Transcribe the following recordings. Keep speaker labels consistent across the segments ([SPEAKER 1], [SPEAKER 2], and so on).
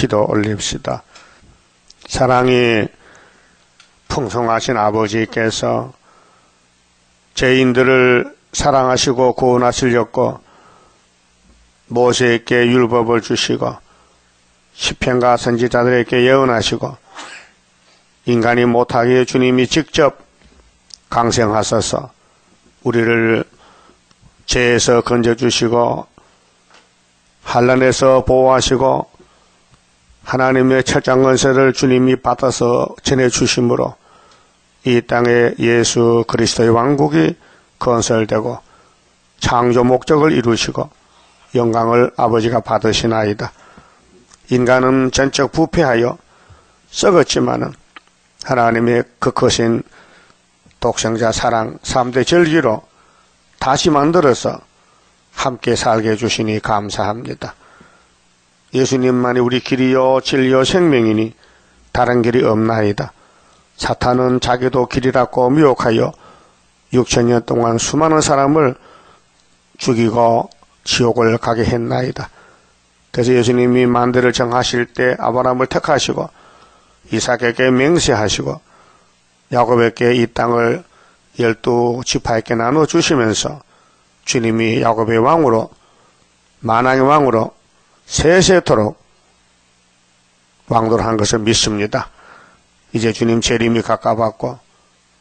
[SPEAKER 1] 기도 올립시다. 사랑이 풍성하신 아버지께서 죄인들을 사랑하시고 구원하시려고 모세에게 율법을 주시고 시편과 선지자들에게 예언하시고 인간이 못하게 주님이 직접 강생하셔서 우리를 죄에서 건져주시고 환난에서 보호하시고 하나님의 철장건설을 주님이 받아서 전해주심으로 이 땅에 예수 그리스도의 왕국이 건설되고 창조 목적을 이루시고 영광을 아버지가 받으시나이다. 인간은 전적 부패하여 썩었지만은 하나님의 그 크신 독생자 사랑 3대 절기로 다시 만들어서 함께 살게 해주시니 감사합니다. 예수님만이 우리 길이요 진리요 생명이니 다른 길이 없나이다. 사탄은 자기도 길이라고 미혹하여 6,000년 동안 수많은 사람을 죽이고 지옥을 가게 했나이다. 그래서 예수님이 만대를 정하실 때 아브라함을 택하시고 이삭에게 맹세하시고 야곱에게 이 땅을 12지파에게 나눠주시면서 주님이 야곱의 왕으로 만왕의 왕으로 세세토록 왕도를 한 것을 믿습니다. 이제 주님 재림이 가까웠고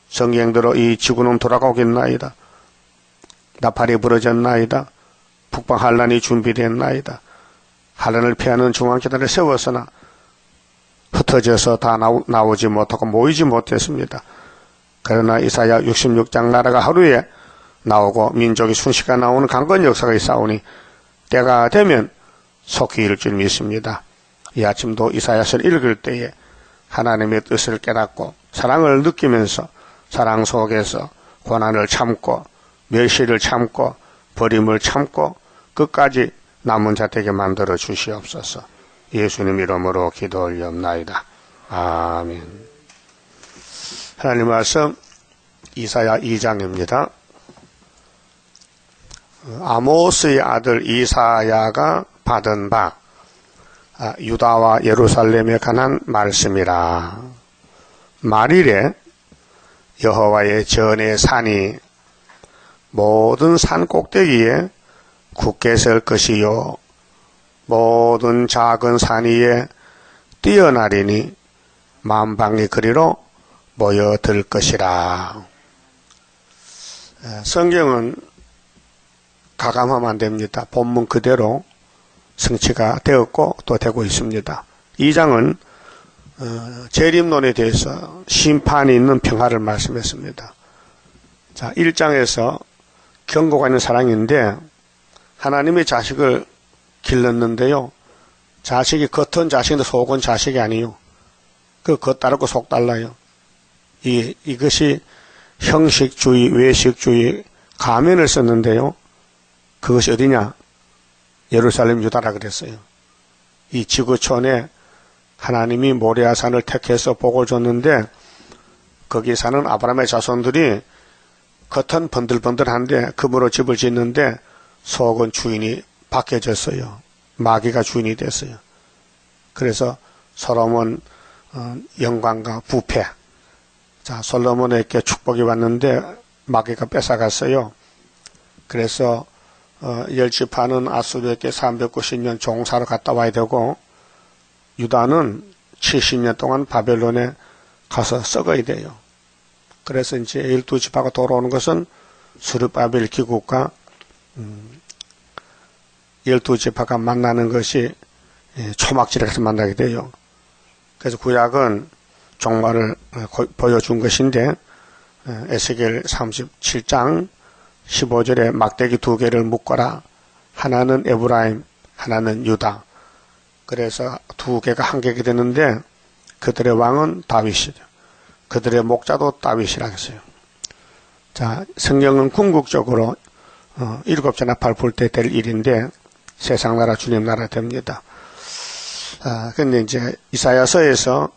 [SPEAKER 1] 성경대로 이 지구는 돌아가겠나이다. 나팔이 부러졌나이다. 북방 환란이 준비됐나이다. 환란을 피하는 중앙재단을 세웠으나 흩어져서 다 나오지 못하고 모이지 못했습니다. 그러나 이사야 66장 나라가 하루에 나오고 민족이 순식간에 나오는 강건 역사가 있사오니 때가 되면 속히 이룰 줄 믿습니다. 이 아침도 이사야서를 읽을 때에 하나님의 뜻을 깨닫고 사랑을 느끼면서 사랑 속에서 고난을 참고 멸시를 참고 버림을 참고 끝까지 남은 자 되게 만들어 주시옵소서. 예수님 이름으로 기도 올리옵나이다. 아멘. 하나님 말씀 이사야 2장입니다. 아모스의 아들 이사야가 받은 바 유다와 예루살렘에 관한 말씀이라. 말일에 여호와의 전의 산이 모든 산 꼭대기에 굳게 설 것이요 모든 작은 산 위에 뛰어나리니 만방의 거리로 모여들 것이라. 성경은 가감하면 안 됩니다. 본문 그대로 성취가 되었고 또 되고 있습니다. 2장은 재림론에 대해서 심판이 있는 평화를 말씀했습니다. 자, 1장에서 경고가 있는 사랑인데 하나님의 자식을 길렀는데요. 자식이 겉은 자식인데 속은 자식이 아니요. 그 겉 다르고 속 달라요. 이것이 형식주의, 외식주의 가면을 썼는데요. 그것이 어디냐? 예루살렘 유다라 그랬어요. 이 지구촌에 하나님이 모리아산을 택해서 복을 줬는데 거기 사는 아브라함의 자손들이 겉은 번들번들한데 금으로 집을 짓는데 속은 주인이 바뀌어졌어요. 마귀가 주인이 됐어요. 그래서 솔로몬 영광과 부패. 자, 솔로몬에게 축복이 왔는데 마귀가 뺏어갔어요. 그래서 10지파는 아수르에게 390년 종사로 갔다 와야 되고 유다는 70년 동안 바벨론에 가서 썩어야 돼요. 그래서 이제 12지파가 돌아오는 것은 스룹바벨 기국과 12지파가 만나는 것이 초막지를 만나게 돼요. 그래서 구약은 종말을 보여준 것인데 에스겔 37장 15절에 막대기 2개를 묶어라. 하나는 에브라임, 하나는 유다. 그래서 2개가 한 개가 되는데 그들의 왕은 다윗이죠. 그들의 목자도 다윗이라고 했어요. 자, 성경은 궁극적으로 7째 나팔 불 때 될 일인데 세상 나라 주님 나라 됩니다. 근데 이제 이사야서에서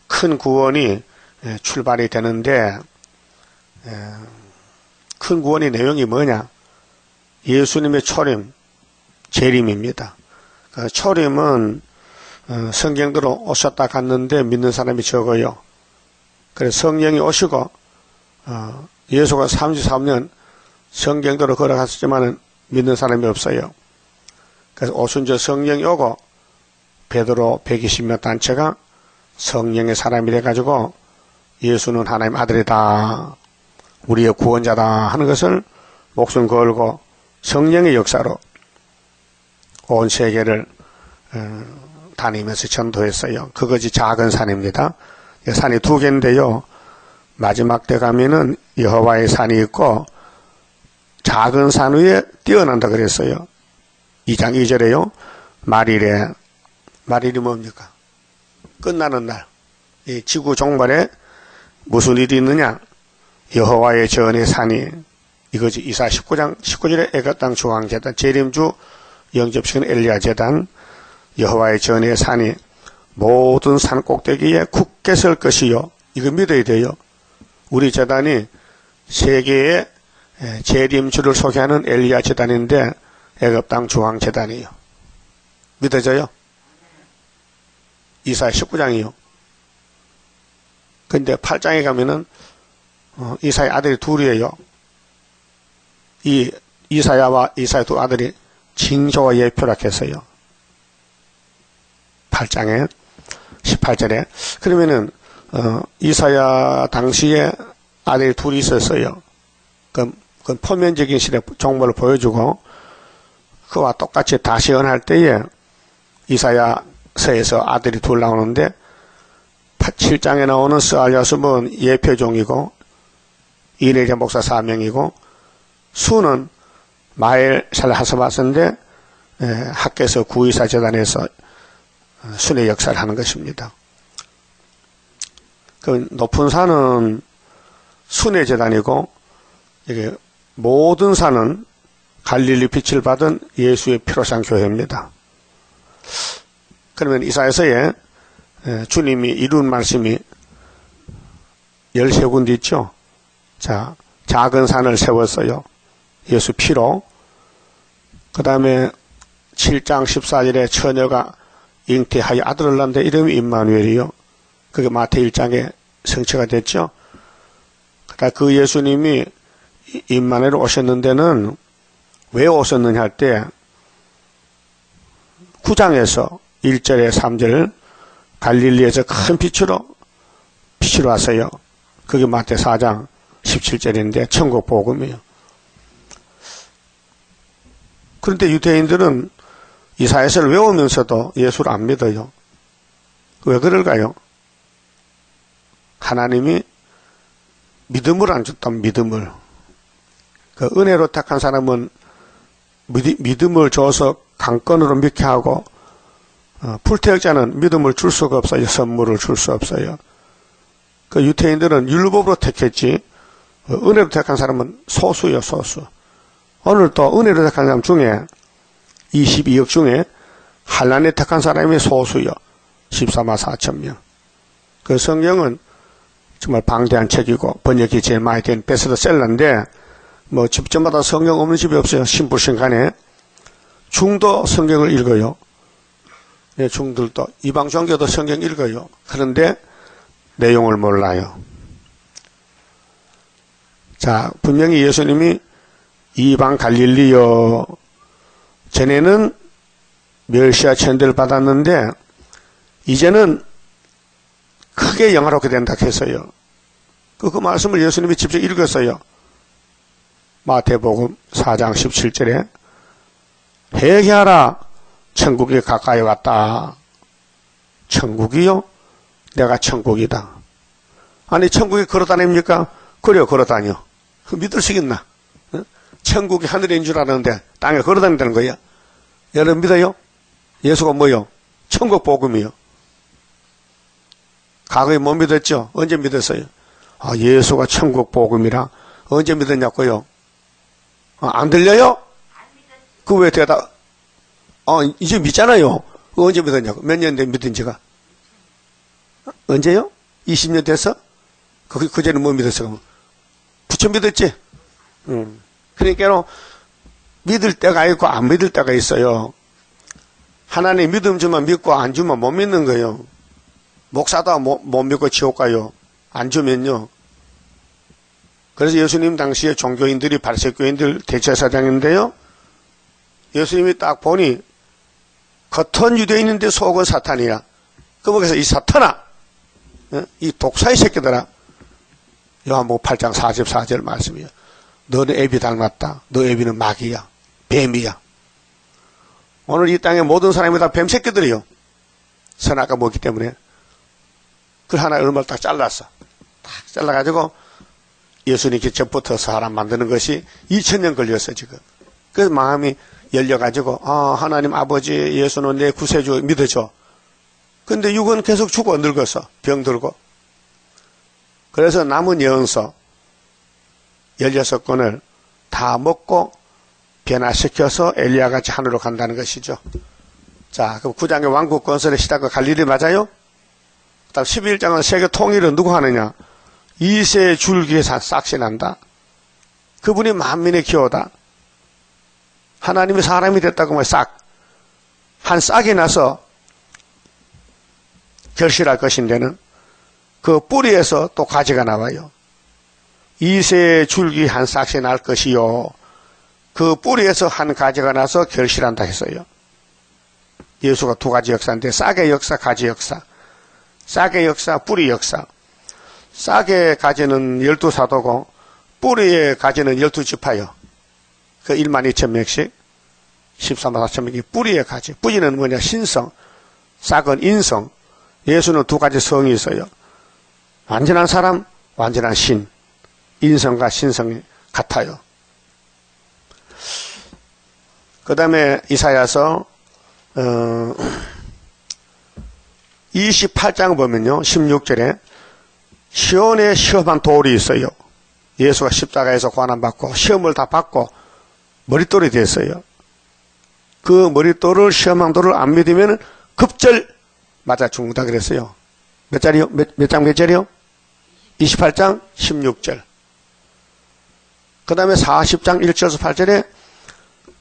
[SPEAKER 1] 큰 구원이 출발이 되는데 큰 구원의 내용이 뭐냐? 예수님의 초림, 재림입니다. 그 초림은 성경대로 오셨다 갔는데 믿는 사람이 적어요. 그래서 성령이 오시고 예수가 33년 성경대로 걸어갔었지만 믿는 사람이 없어요. 그래서 오순절 성령이 오고 베드로 120명 단체가 성령의 사람이 돼가지고 예수는 하나님 아들이다, 우리의 구원자다 하는 것을 목숨 걸고 성령의 역사로 온 세계를 다니면서 전도했어요. 그것이 작은 산입니다. 산이 두 개인데요. 마지막 때 가면은 여호와의 산이 있고 작은 산 위에 뛰어난다 그랬어요. 2장 2절에요. 말일이 뭡니까? 끝나는 날. 이 지구 종말에 무슨 일이 있느냐? 여호와의 전의 산이 이거지. 이사 19장 19절에 애굽 땅 중앙제단, 재림주 영접시키는 엘리야 제단, 여호와의 전의 산이 모든 산 꼭대기에 굳게 설 것이요. 이거 믿어야 돼요. 우리 제단이 세계의 재림주를 소개하는 엘리야 제단인데 애굽 땅 중앙 제단이에요. 믿어져요? 이사 19장이요. 근데 8장에 가면은 이사의 아들이 둘이에요. 이 이사야와 이사의 두 아들이 징조와 예표락했어요. 8장에 18절에. 그러면은 이사야 당시에 아들이 둘이 있었어요. 그건 표면적인 시대 정보를 보여주고 그와 똑같이 다시 언할 때에 이사야서에서 아들이 둘 나오는데 7장에 나오는 스알야습은 예표종이고 이레자 목사 사명이고 수는 마엘 샬하스바스인데 학교에서 구이사 재단에서 순의 역사를 하는 것입니다. 그 높은 산은 순의 재단이고 이게 모든 산은 갈릴리 빛을 받은 예수의 피로 산 교회입니다. 그러면 이사야서에 주님이 이룬 말씀이 13군데 있죠. 자, 작은 산을 세웠어요. 예수 피로. 그 다음에 7장 14절에 처녀가 잉태하여 아들을 낳는데 이름이 임마누엘이요. 그게 마태 1장에 성취가 됐죠. 그다음 그 예수님이 임마누엘 오셨는 데는 왜 오셨느냐 할 때 9장에서 1절에 3절 갈릴리에서 큰 빛으로 왔어요. 그게 마태 4장 17절인데 천국 복음이에요. 그런데 유대인들은 이사야서를 외우면서도 예수를 안 믿어요. 왜 그럴까요? 하나님이 믿음을 안 줬다. 믿음을. 그 은혜로 택한 사람은 믿음을 줘서 강권으로 믿게 하고 불태역자는 믿음을 줄 수가 없어요. 선물을 줄 수 없어요. 그 유태인들은 율법으로 택했지 은혜로 택한 사람은 소수요. 소수. 오늘 또 은혜로 택한 사람 중에 22억 중에 한란에 택한 사람이 소수요. 14만 4천 명. 그 성경은 정말 방대한 책이고 번역이 제일 많이 된 베스트셀러인데 뭐 집집마다 성경 없는 집이 없어요. 신불신간에 중도 성경을 읽어요. 네, 중들도 이방 종교도 성경 읽어요. 그런데 내용을 몰라요. 자, 분명히 예수님이 이방 갈릴리요 전에는 멸시와 천대를 받았는데 이제는 크게 영화롭게 된다 했어요. 그 말씀을 예수님이 직접 읽었어요. 마태복음 4장 17절에 회개하라 천국이 가까이 왔다. 천국이요? 내가 천국이다. 아니 천국이 걸어다닙니까? 그래요, 걸어다녀. 믿을 수 있나? 천국이 하늘인 줄 아는데 땅에 걸어다닌다는 거야. 여러분 믿어요? 예수가 뭐요? 천국 복음이요. 과거에 못 믿었죠? 언제 믿었어요? 아, 예수가 천국 복음이라 언제 믿었냐고요? 안 들려요? 그 왜 대답? 이제 믿잖아요. 언제 믿었냐고? 몇 년 된 믿은 지가? 언제요? 20년 됐어? 그전에 뭐 믿었어? 부처 믿었지? 그러니까 믿을 때가 있고 안 믿을 때가 있어요. 하나님 믿음 주면 믿고 안 주면 못 믿는 거예요. 목사도 못 믿고 지옥 가요. 안 주면요. 그래서 예수님 당시에 종교인들이 바리새교인들 대제사장인데요. 예수님이 딱 보니 겉은 유대인인데 속은 사탄이야. 그러면서 이 사탄아, 이 독사의 새끼들아, 요한복음 8장 44절 말씀이에요. 너는 애비 닮았다. 너 애비는 마귀야. 뱀이야. 오늘 이 땅의 모든 사람이 다 뱀 새끼들이요. 선악과 먹기 때문에. 그 하나의 얼마를 딱 잘랐어. 딱 잘라가지고 예수님께 접붙어 사람 만드는 것이 2000년 걸렸어, 지금. 그래서 마음이 열려가지고, 하나님 아버지 예수는 내 구세주 믿어줘. 근데 육은 계속 죽어 늙었어. 병들고. 그래서 남은 영서 16권을 다 먹고 변화시켜서 엘리야같이 하늘로 간다는 것이죠. 자, 그럼 9장의 왕국 건설의 시작과 갈릴리 맞아요? 그 다음 11장은 세계 통일은 누구 하느냐? 2세의 줄기에 싹이 난다. 그분이 만민의 기호다. 하나님이 사람이 됐다고 하면 싹. 한 싹이 나서 결실할 것인데는 그 뿌리에서 또 가지가 나와요. 2세의 줄기 한 싹이 날 것이요. 그 뿌리에서 한 가지가 나서 결실한다 했어요. 예수가 두 가지 역사인데 싹의 역사, 가지 역사. 싹의 역사, 뿌리 역사. 싹의 가지는 12사도고 뿌리의 가지는 12지파요. 그 12,000명씩 13만 4천명이 뿌리의 가지. 뿌리는 뭐냐? 신성. 싹은 인성. 예수는 두 가지 성이 있어요. 완전한 사람, 완전한 신. 인성과 신성이 같아요. 그 다음에 이사야서 28장 보면요. 16절에 시온에 시험한 돌이 있어요. 예수가 십자가에서 고난받고 시험을 다 받고 머릿돌이 됐어요. 그 머릿돌을 시험한 돌을 안 믿으면 급절 맞아 죽는다 그랬어요. 몇 자리요? 몇 장 몇 절이요? 28장 16절. 그 다음에 40장 1절에서 8절에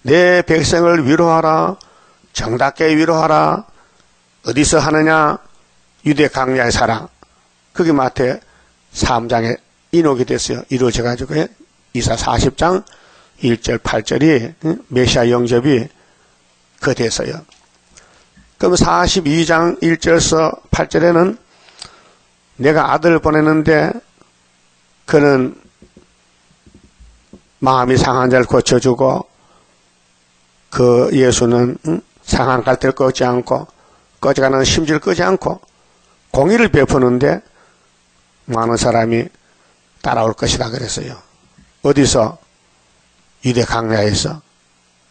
[SPEAKER 1] 내 백성을 위로하라. 정답게 위로하라. 어디서 하느냐? 유대 강야에 살아. 그게 마태 3장에 인옥이 됐어요. 이루어져가지고 이사 40장 1절 8절이 메시아 영접이 그 됐어요. 그럼 42장 1절에서 8절에는 내가 아들을 보내는데 그는 마음이 상한 자를 고쳐주고 그 예수는 상한 갈대를 끄지 않고 꺼져가는 심지를 끄지 않고 공의를 베푸는데 많은 사람이 따라올 것이다 그랬어요. 어디서? 유대 강야에서.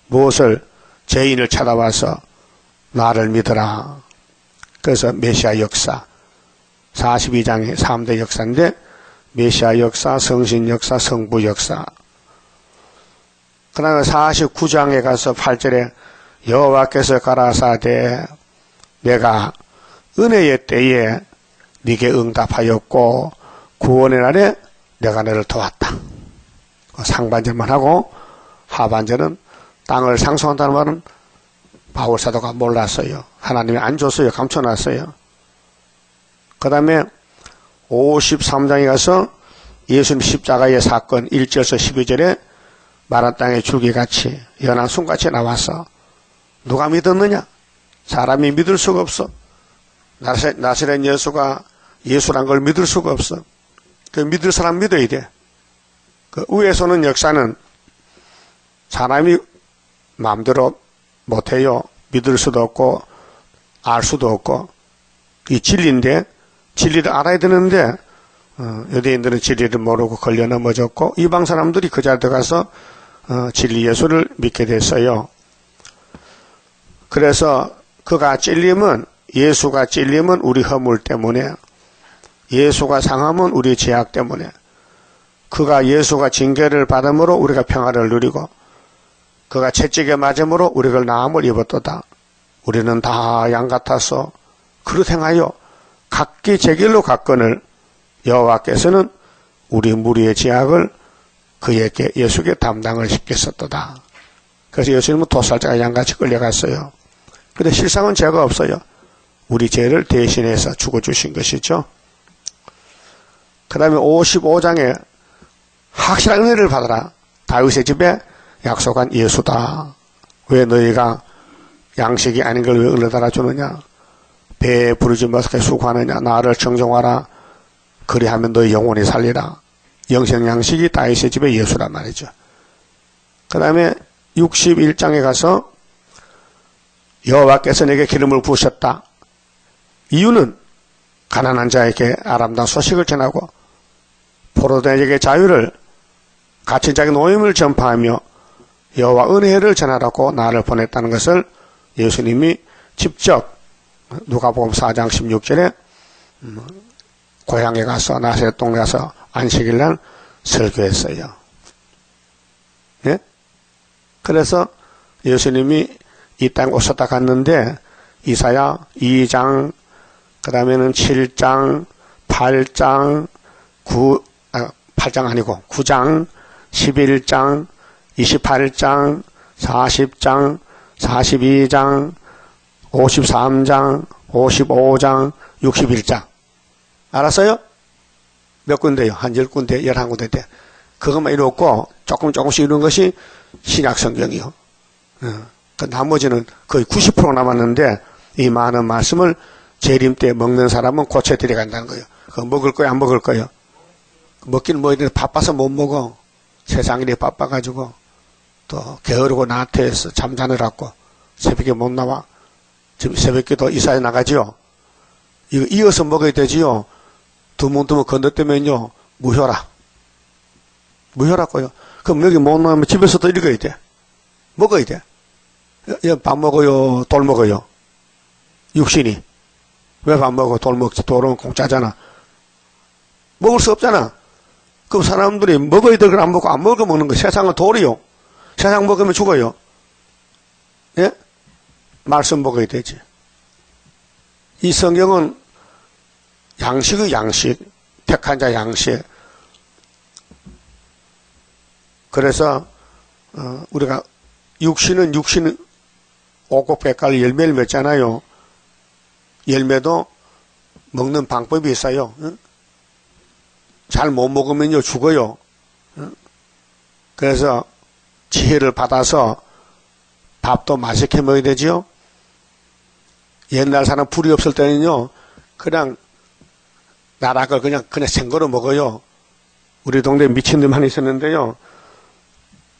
[SPEAKER 1] 무엇을? 죄인을 찾아와서 나를 믿으라. 그래서 메시아 역사 42장의 3대 역사인데 메시아 역사, 성신 역사, 성부 역사. 그 다음에 49장에 가서 8절에 여호와께서 가라사대 내가 은혜의 때에 네게 응답하였고 구원의 날에 내가 너를 도왔다. 상반절만 하고 하반절은 땅을 상속한다는 말은 바울사도가 몰랐어요. 하나님이 안 줬어요. 감춰놨어요. 그 다음에 53장에 가서 예수님 십자가의 사건 1절에서 12절에 마른 땅의 줄기같이 연한 순같이 나와서 누가 믿었느냐? 사람이 믿을 수가 없어. 나사렛 예수가 예수란 걸 믿을 수가 없어. 그 믿을 사람 믿어야 돼. 그 위에서는 역사는 사람이 마음대로 못해요. 믿을 수도 없고 알 수도 없고 이 진리인데 진리를 알아야 되는데 유대인들은 진리를 모르고 걸려 넘어졌고 이방 사람들이 그 자리에 들어가서 진리 예수를 믿게 됐어요. 그래서 그가 찔림은 예수가 찔림은 우리 허물 때문에 예수가 상함은 우리 죄악 때문에 그가 예수가 징계를 받음으로 우리가 평화를 누리고 그가 채찍에 맞음으로 우리가 나음을 입었도다. 우리는 다 양 같아서 그릇 행하여 각기 제 길로 갔거늘 여호와께서는 우리 무리의 죄악을 그에게 예수께 담당을 시켰었도다. 그래서 예수님은 도살자가 양같이 끌려갔어요. 근데 실상은 죄가 없어요. 우리 죄를 대신해서 죽어주신 것이죠. 그 다음에 55장에 확실한 은혜를 받아라. 다윗의 집에 약속한 예수다. 왜 너희가 양식이 아닌 걸 왜 은혜 달아주느냐? 배에 부르지 못하게 수고하느냐? 나를 청정하라. 그리하면 너희 영혼이 살리라. 영생 양식이 다윗의 집에 예수란 말이죠. 그 다음에 61장에 가서 여호와께서 내게 기름을 부으셨다. 이유는 가난한 자에게 아름다운 소식을 전하고 포로자에게 자유를, 갇힌 자에게 노임을 전파하며 여호와 은혜를 전하라고 나를 보냈다는 것을 예수님이 직접 누가복음 4장 16절에 고향에 가서 나사렛 동네 가서 안식일날 설교했어요. 예? 그래서 예수님이 이 땅에 오셨다 갔는데 이사야 2장, 그 다음에는 7장, 8장, 8장 아니고 9장, 11장, 28장, 40장, 42장, 53장, 55장, 61장. 알았어요? 몇 군데요? 한 10군데, 11군데 돼. 그것만 이렇고 조금씩 이런 것이 신약 성경이요. 그 나머지는 거의 90% 남았는데 이 많은 말씀을 재림 때 먹는 사람은 고쳐 들여간다는 거예요. 그거 먹을 거예요? 안 먹을 거예요? 먹기는 뭐 이런데 바빠서 못 먹어. 세상 일이 바빠가지고 또 게으르고 나태해서 잠자느라고 새벽에 못 나와. 지금 새벽에도 이사에 나가지요. 이거 이어서 먹어야 되지요. 두문두문 건너뛰면요 무효라. 무효라고요. 그럼 여기 못 나오면 집에서도 읽어야 돼. 먹어야 돼. 밥 먹어요? 돌 먹어요? 육신이. 왜 밥 먹어? 돌 먹지? 돌은 공짜잖아. 먹을 수 없잖아. 그럼 사람들이 먹어야 될 걸 안 먹고 안 먹어 먹는 거. 세상은 돌이요. 세상 먹으면 죽어요. 예? 말씀 먹어야 되지. 이 성경은 양식의 양식, 택한 자 양식. 그래서 우리가 육신은 오곡백갈 열매를 맺잖아요. 열매도 먹는 방법이 있어요. 응? 잘 못 먹으면요 죽어요. 응? 그래서 지혜를 받아서 밥도 맛있게 먹어야 되지요. 옛날 사람 불이 없을 때는요 그냥 나락을 그냥 생거로 먹어요. 우리 동네에 미친 놈 하나 있었는데요.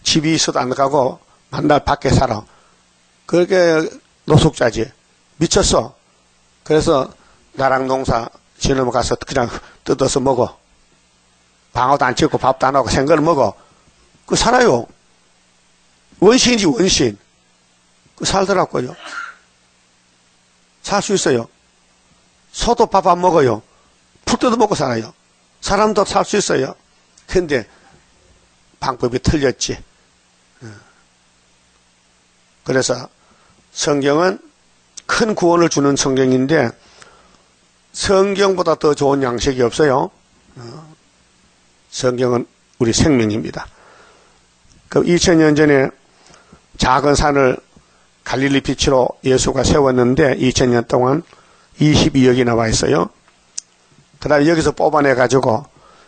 [SPEAKER 1] 집이 있어도 안 가고 만날 밖에 살아. 그렇게 노숙자지. 미쳤어. 그래서 나랑 농사 지으면 가서 그냥 뜯어서 먹어. 방어도 안 찍고 밥도 안 하고 생걸 먹어. 그 살아요. 원신이지 원신. 그 살더라고요. 살 수 있어요. 소도 밥 안 먹어요. 풀 뜯어 먹고 살아요. 사람도 살 수 있어요. 근데 방법이 틀렸지. 그래서 성경은 큰 구원을 주는 성경인데 성경보다 더 좋은 양식이 없어요. 성경은 우리 생명입니다. 그 2000년 전에 작은 산을 갈릴리 빛으로 예수가 세웠는데 2000년 동안 22역이 나와 있어요. 그 다음에 여기서 뽑아내가지고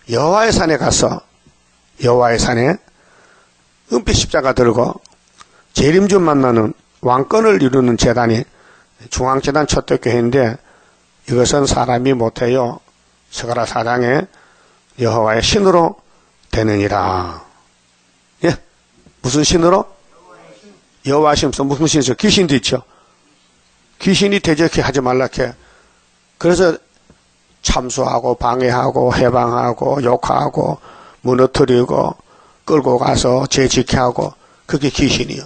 [SPEAKER 1] 여호와의 산에 가서 여호와의 산에 은빛 십자가 들고 재림주 만나는 왕권을 이루는 제단이 중앙제단 첫대교회인데 이것은 사람이 못해요. 스가랴 4장에 여호와의 신으로 되느니라. 예? 무슨 신으로? 여호와 신으로. 무슨 신이죠? 귀신도 있죠. 귀신이 대적해 하지 말라케. 그래서 참수하고 방해하고 해방하고 욕하고 무너뜨리고 끌고 가서 죄짓게 하고 그게 귀신이요.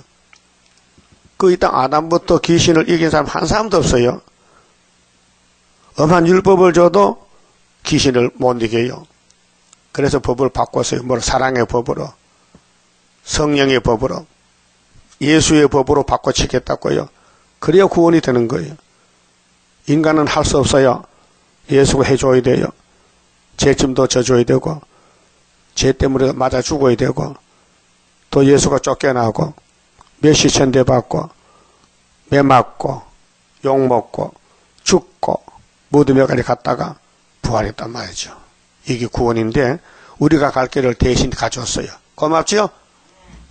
[SPEAKER 1] 그 이 땅 아담부터 귀신을 이긴 사람 한 사람도 없어요. 엄한 율법을 줘도 귀신을 못 이겨요. 그래서 법을 바꿨어요. 뭐 사랑의 법으로, 성령의 법으로, 예수의 법으로 바꿔치겠다고요. 그래야 구원이 되는 거예요. 인간은 할 수 없어요. 예수가 해줘야 돼요. 죄짐도 져줘야 되고, 죄 때문에 맞아 죽어야 되고, 또 예수가 쫓겨나고, 몇시천대 받고, 매 맞고, 욕먹고 죽고 무덤에까지 갔다가 부활했단 말이죠. 이게 구원인데 우리가 갈 길을 대신 가줬어요. 고맙지요?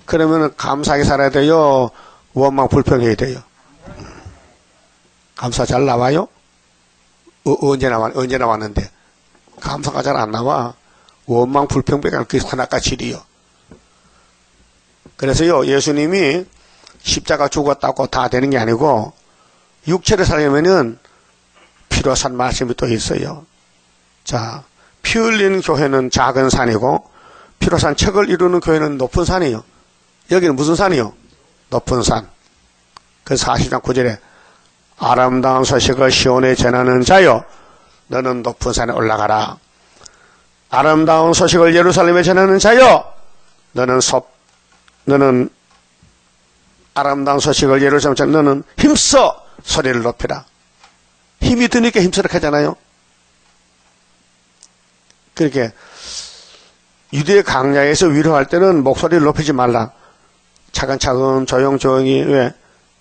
[SPEAKER 1] 그러면 감사하게 살아야 돼요? 원망 불평해야 돼요? 감사 잘 나와요? 언제 나왔는데? 감사가 잘 안 나와. 원망 불평배가 그 하나가 질이요. 그래서요, 예수님이 십자가 죽었다고 다 되는 게 아니고, 육체를 살려면은 피로 산 말씀이 또 있어요. 자, 피 흘리는 교회는 작은 산이고, 피로 산 척을 이루는 교회는 높은 산이요. 여기는 무슨 산이요? 높은 산. 그래서 40장 9절에 아름다운 소식을 시온에 전하는 자여 너는 높은 산에 올라가라. 아름다운 소식을 예루살렘에 전하는 자여 너는 아름다운 소식을 예루살렘에 전하는 너는 힘써 소리를 높이라. 힘이 드니까 힘쓰게 하잖아요. 그렇게 유대 강야에서 위로할 때는 목소리를 높이지 말라. 차근차근 조용조용히 왜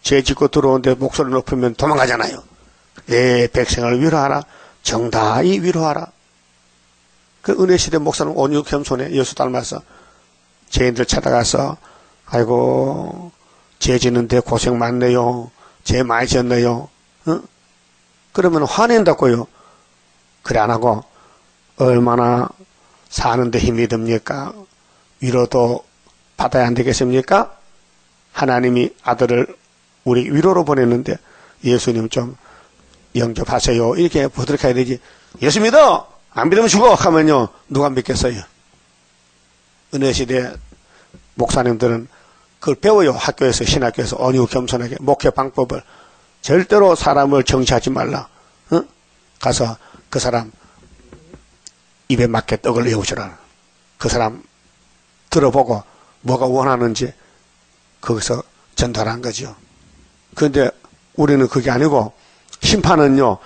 [SPEAKER 1] 죄 짓고 들어오는데 목소리를 높이면 도망가잖아요. 내 백성을 위로하라. 정다히 위로하라. 그 은혜시대 목사는 온유 겸손해. 예수 닮아서 죄인들 찾아가서 아이고 죄 짓는데 고생 많네요. 죄 많이 지었네요. 어? 그러면 화낸다고요. 그래 안 하고 얼마나 사는데 힘이 듭니까? 위로도 받아야 안 되겠습니까? 하나님이 아들을 우리 위로로 보냈는데 예수님 좀 영접하세요. 이렇게 부드럽게 해야 되지. 예수 믿어! 안 믿으면 죽어! 하면요. 누가 믿겠어요? 은혜시대 목사님들은 그걸 배워요. 학교에서 신학교에서 온유 겸손하게 목회 방법을. 절대로 사람을 정죄하지 말라. 어? 가서 그 사람 입에 맞게 떡을 내어주라. 그 사람 들어보고 뭐가 원하는지 거기서 전달한 거죠. 그런데 우리는 그게 아니고 심판은요.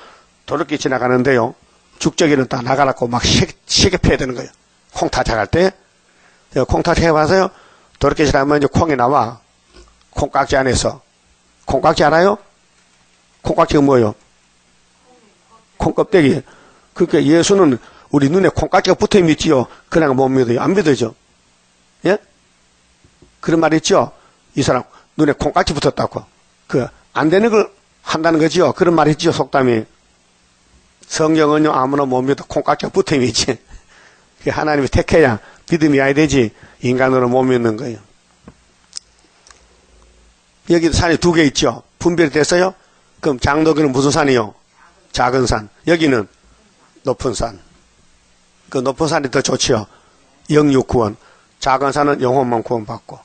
[SPEAKER 1] 도둑이 지나가는데요. 죽적이는 다 나가라고 막 시계 패야 되는 거예요. 콩타 작할 때 콩타 해봐서요. 도둑이 지나가면 이제 콩이 나와. 콩깍지 안에서. 콩깍지 알아요? 콩깍지가 뭐예요? 콩껍데기. 그러니까 예수는 우리 눈에 콩깍지가 붙어 믿지요. 그냥 못 믿어요. 안 믿어죠. 예? 그런 말 있죠. 이 사람 눈에 콩깍지 붙었다고. 안 되는 걸 한다는 거지요. 그런 말 있지요. 속담이. 성경은요 아무나 못 믿어. 콩깍지가 붙어 믿지. 하나님이 택해야 믿음이 와야 되지. 인간으로 못 믿는 거예요. 여기 산이 두 개 있죠. 분별이 됐어요? 그럼 장덕이는 무슨 산이요? 작은 산. 여기는 높은 산. 그 높은 산이 더 좋지요. 영육 구원. 작은 산은 영혼만 구원받고.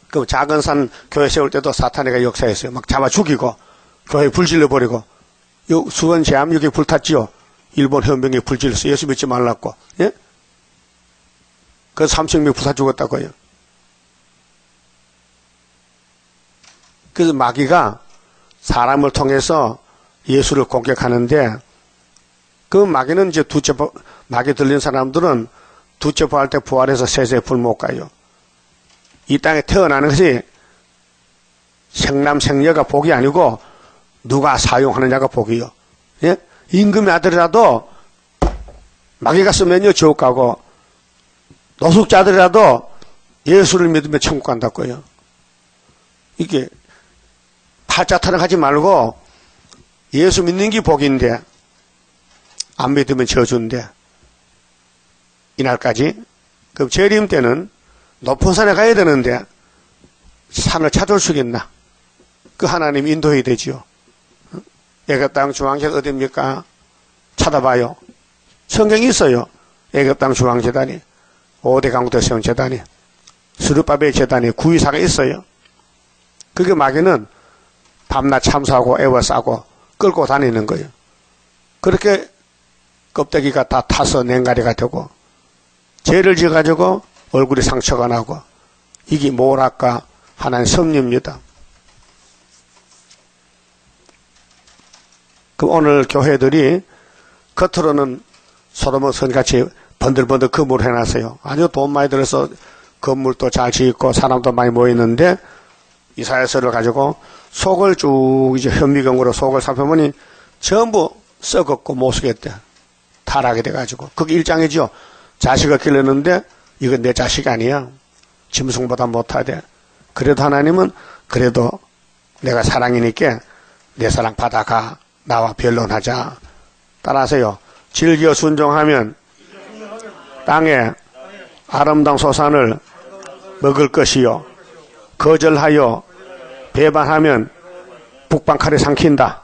[SPEAKER 1] 그 작은 산 교회 세울 때도 사탄이가 역사했어요. 막 잡아 죽이고 교회 불질러 버리고. 수원 제암 여기 불탔지요. 일본 헌병이 불질러서 예수 믿지 말랐고. 예? 그 30명 부사 죽었다고요. 그래서 마귀가 사람을 통해서 예수를 공격하는데 그 마귀는 이제 마귀 들린 사람들은 두째 부활 때 부활해서 세세 불 못 가요. 이 땅에 태어나는 것이 생남생녀가 복이 아니고 누가 사용하느냐가 복이요. 예? 임금의 아들이라도 마귀가 쓰면요 지옥 가고 노숙자들이라도 예수를 믿으면 천국 간다고요. 이게 팔자타령 하지 말고 예수 믿는 게 복인데 안 믿으면 저주인데 이날까지 그럼 재림 때는 높은 산에 가야 되는데 산을 찾을 수 있나? 그 하나님 인도해야 되지요. 애굽 땅 중앙제 어디입니까? 찾아봐요. 성경이 있어요. 애굽 땅 중앙재단이 5대 강국대 세운 재단이 스룹바벨 재단이 구의사가 있어요. 그게 마귀는 밤낮 참수하고 애워싸고 끌고 다니는 거예요. 그렇게 껍데기가 다 타서 냉가리가 되고 죄를 지어가지고 얼굴이 상처가 나고 이게 뭐랄까 하나의 섭리입니다. 그 오늘 교회들이 겉으로는 소돔의 성같이 번들번들 건물을 해놨어요. 아주 돈 많이 들어서 건물도 잘 지었고 사람도 많이 모이는데 이사야서를 가지고 속을 쭉 이제 현미경으로 속을 살펴보니 전부 썩었고 못 쓰겠대. 타락이 돼가지고. 그게 일장이죠. 자식을 길렀는데 이건 내 자식이 아니야. 짐승보다 못하대. 그래도 하나님은 그래도 내가 사랑이니까 내 사랑 받아가. 나와 변론하자. 따라하세요. 즐겨 순종하면 땅에 아름다운 소산을 먹을 것이요. 거절하여 배반하면 북방칼에 삼킨다.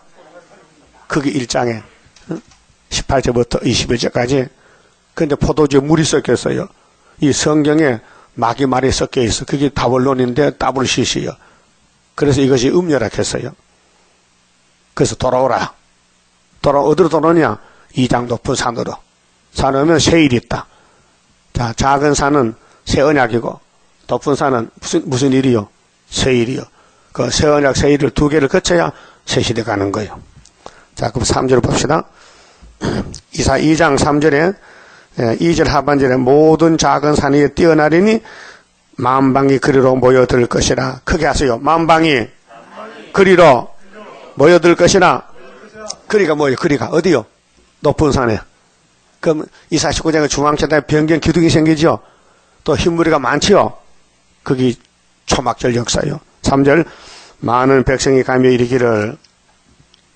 [SPEAKER 1] 그게 1장에 18절부터 21절까지. 근데 포도주에 물이 섞였어요. 이 성경에 마귀 말이 섞여 있어. 그게 다원론인데 WCC요. 그래서 이것이 음녀락했어요. 그래서 돌아오라. 어디로 돌아오냐? 2장 높은 산으로. 산 오면 세일이 있다. 자, 작은 산은 새 언약이고 높은 산은 무슨 일이요? 세일이요. 그 새 언약 세일을 두 개를 거쳐야 새 시대 가는 거예요. 자, 그럼 3절 봅시다. 이사 2장 3절에 2절 하반절에 모든 작은 산 위에 뛰어나리니 만방이 그리로 모여들 것이라. 크게 하세요. 만방이 그리로 모여들 것이라. 그리가 뭐예요? 그리가 어디요? 높은 산에. 그럼 이사 19장의 중앙천당에 변경 기둥이 생기죠. 또 흰무리가 많지요. 그게 초막절 역사요. 3절 많은 백성이 가며 이르기를.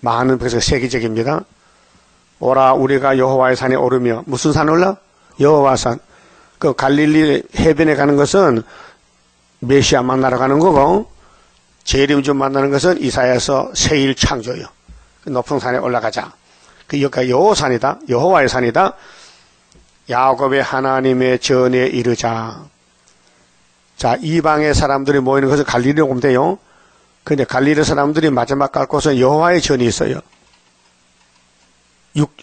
[SPEAKER 1] 많은 백성 세계적입니다. 오라 우리가 여호와의 산에 오르며. 무슨 산 올라? 여호와 산. 그 갈릴리 해변에 가는 것은 메시아 만나러 가는 거고 재림주 만나는 것은 이사야서 세일 창조요. 그 높은 산에 올라가자. 그 여기가 여호산이다. 여호와의 산이다. 야곱의 하나님의 전에 이르자. 자, 이방의 사람들이 모이는 것은 갈릴리로 오면 돼요. 근데 갈릴리 사람들이 마지막 갈 곳은 여호와의 전이 있어요.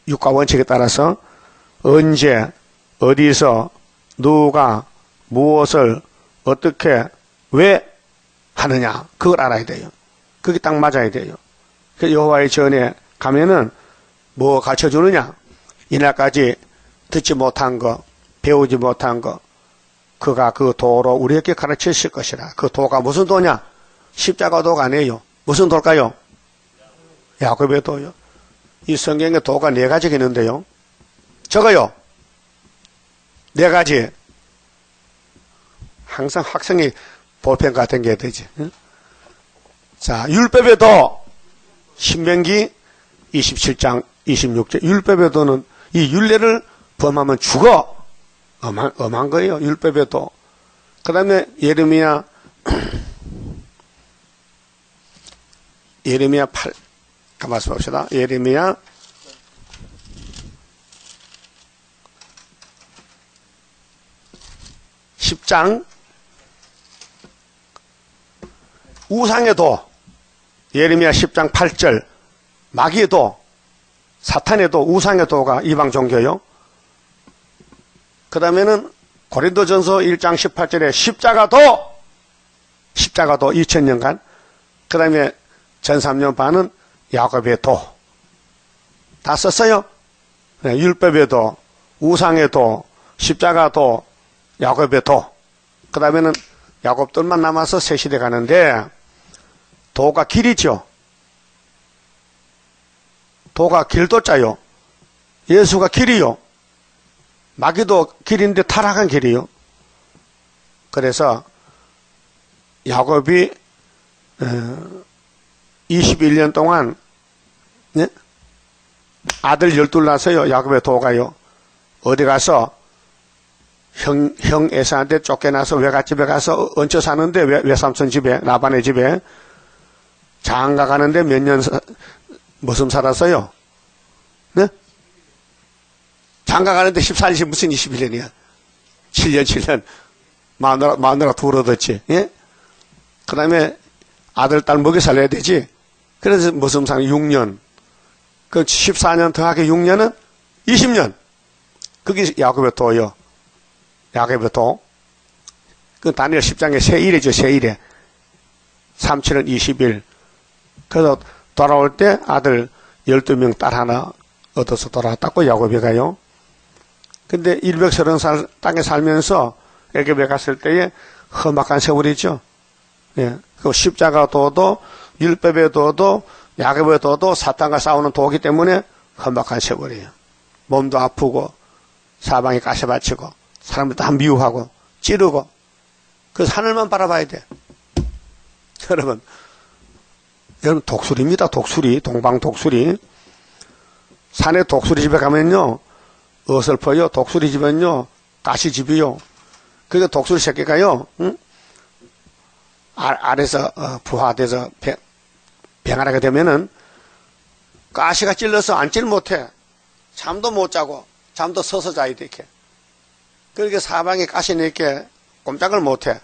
[SPEAKER 1] 육과 원칙에 따라서 언제, 어디서, 누가, 무엇을, 어떻게, 왜 하느냐. 그걸 알아야 돼요. 그게 딱 맞아야 돼요. 그 여호와의 전에 가면은 뭐 가르쳐주느냐. 이날까지 듣지 못한 거, 배우지 못한 거, 그가 그 도로 우리에게 가르치실 것이라. 그 도가 무슨 도냐? 십자가 도가 아니에요. 무슨 도일까요? 야곱의 도요. 이 성경에 도가 4가지가 있는데요. 저거요. 4가지. 항상 학생이 볼펜 같은 게 되지. 응? 자, 율법의 도. 신명기 27장 26절. 율법의 도는 이 율례를 범하면 죽어. 엄한 거예요. 율법의 도. 그 다음에 예레미야 8. 가만히 봅시다. 예레미야 10장 우상의 도. 예레미야 10장 8절 마귀의 도, 사탄의 도, 우상의 도가 이방 종교요. 그 다음에는 고린도전서 1장 18절에 십자가도 2000년간. 그 다음에 전 3년 반은 야곱의 도. 다 썼어요. 네, 율법의 도, 우상의 도, 십자가 도, 야곱의 도. 그 다음에는 야곱들만 남아서 새 시대 가는데 도가 길이죠. 도가 길도자요. 예수가 길이요. 마귀도 길인데 타락한 길이요. 그래서 야곱이 21년 동안 네? 아들 12 낳았어요. 야곱의 도가요. 어디 가서 형 에사한테 쫓겨나서 외갓집에 가서 얹혀 사는데 외삼촌 집에, 라반의 집에 장가 가는데 몇 년 무슨 살았어요? 네? 장가 가는데 14년 무슨 21년이야? 7년 마누라 둘 얻었지. 예? 그 다음에 아들, 딸 먹여 살려야 되지. 그래서 무슨 상 6년. 그 14년 더하기 6년은 20년. 그게 야곱의 도요. 야곱의 도. 그 다니엘 10장의 세일이죠. 세일에. 37은 20일. 그래서 돌아올 때 아들 12명, 딸 하나 얻어서 돌아왔다고 야곱이 가요. 근데 130살 땅에 살면서 애굽에 갔을 때에 험악한 세월이죠. 예. 그 십자가 도도 율법의 도도 야곱의 도도 사탄과 싸우는 도기 때문에 험악한 세월이에요. 몸도 아프고 사방에 가시밭이고 사람들 다 미워하고 찌르고 그래서 하늘만 바라봐야 돼. 여러분 독수리입니다. 독수리, 동방 독수리. 산에 독수리 집에 가면요 어설퍼요. 독수리 집은요 가시집이요. 그러니까 독수리 새끼가요 아래서 부화돼서 병아리가 되면은 가시가 찔러서 앉질 못해. 잠도 못 자고 잠도 서서 자야 돼 이렇게. 그렇게 사방에 가시 내게 꼼짝을 못해.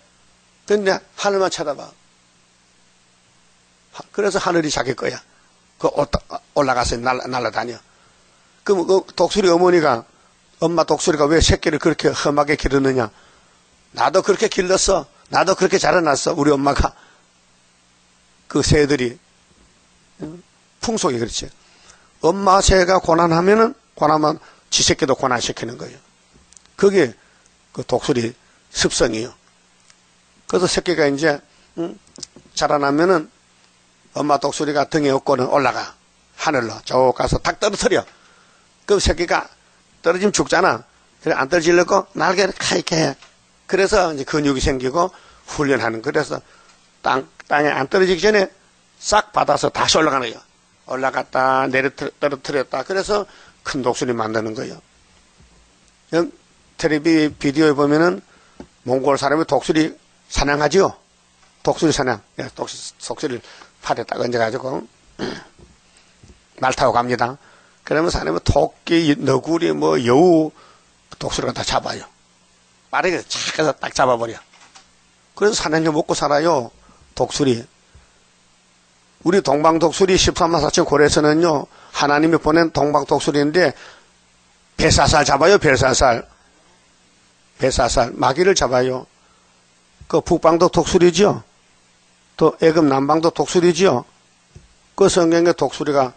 [SPEAKER 1] 근데 하늘만 쳐다봐. 그래서 하늘이 자기 거야. 올라가서 날아다녀. 그럼 그 독수리 어머니가 엄마 독수리가 왜 새끼를 그렇게 험하게 기르느냐. 나도 그렇게 길렀어. 나도 그렇게 자라났어. 우리 엄마가. 그 새들이 풍속이 그렇지. 엄마 새가 고난하면 지 새끼도 고난시키는 거예요. 그게 그 독수리 습성이에요. 그래서 새끼가 이제 자라나면은 엄마 독수리가 등에 업고는 올라가. 하늘로 쭉 가서 탁 떨어뜨려. 그 새끼가 떨어지면 죽잖아. 그래 안 떨어지려고 날개를 이렇게 해. 그래서 이제 근육이 생기고 훈련하는. 그래서 땅에 안 떨어지기 전에 싹 받아서 다시 올라가는 거예요. 올라갔다 떨어뜨렸다. 그래서 큰 독수리 만드는 거예요. 텔레비 비디오에 보면은 몽골 사람이 독수리 사냥하지요. 독수리 사냥. 독수리를 팔에 딱 얹어가지고 말 타고 갑니다. 그러면 사람이 토끼, 너구리, 여우 독수리가 다 잡아요. 빠르게 착 해서 딱 잡아버려. 그래서 사냥해 먹고 살아요. 독수리. 우리 동방독수리 13만 4천 고래에서는요 하나님이 보낸 동방독수리인데 뱃사살 잡아요. 뱃사살 마귀를 잡아요. 그 북방도 독수리죠. 또 애굽 남방도 독수리죠. 그 성경에 독수리가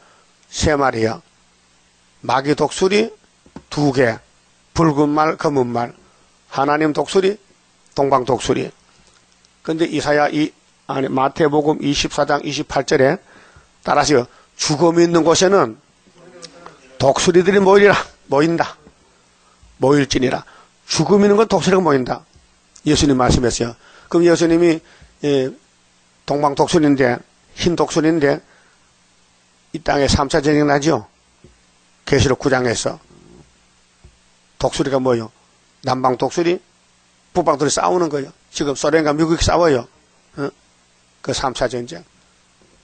[SPEAKER 1] 3마리야. 마귀 독수리 2개, 붉은 말, 검은 말. 하나님 독수리, 동방 독수리. 근데 마태복음 24장 28절에 따라서 죽음이 있는 곳에는 독수리들이 모인다. 모일지니라. 죽음이 있는 건 독수리가 모인다. 예수님 말씀했어요. 그럼 예수님이 동방 독수리인데 흰 독수리인데 이 땅에 3차 전쟁 나죠. 계시록 9장에서 독수리가 뭐요? 남방 독수리, 북방 독수리 싸우는 거예요. 지금 소련과 미국이 싸워요. 그 3차 전쟁.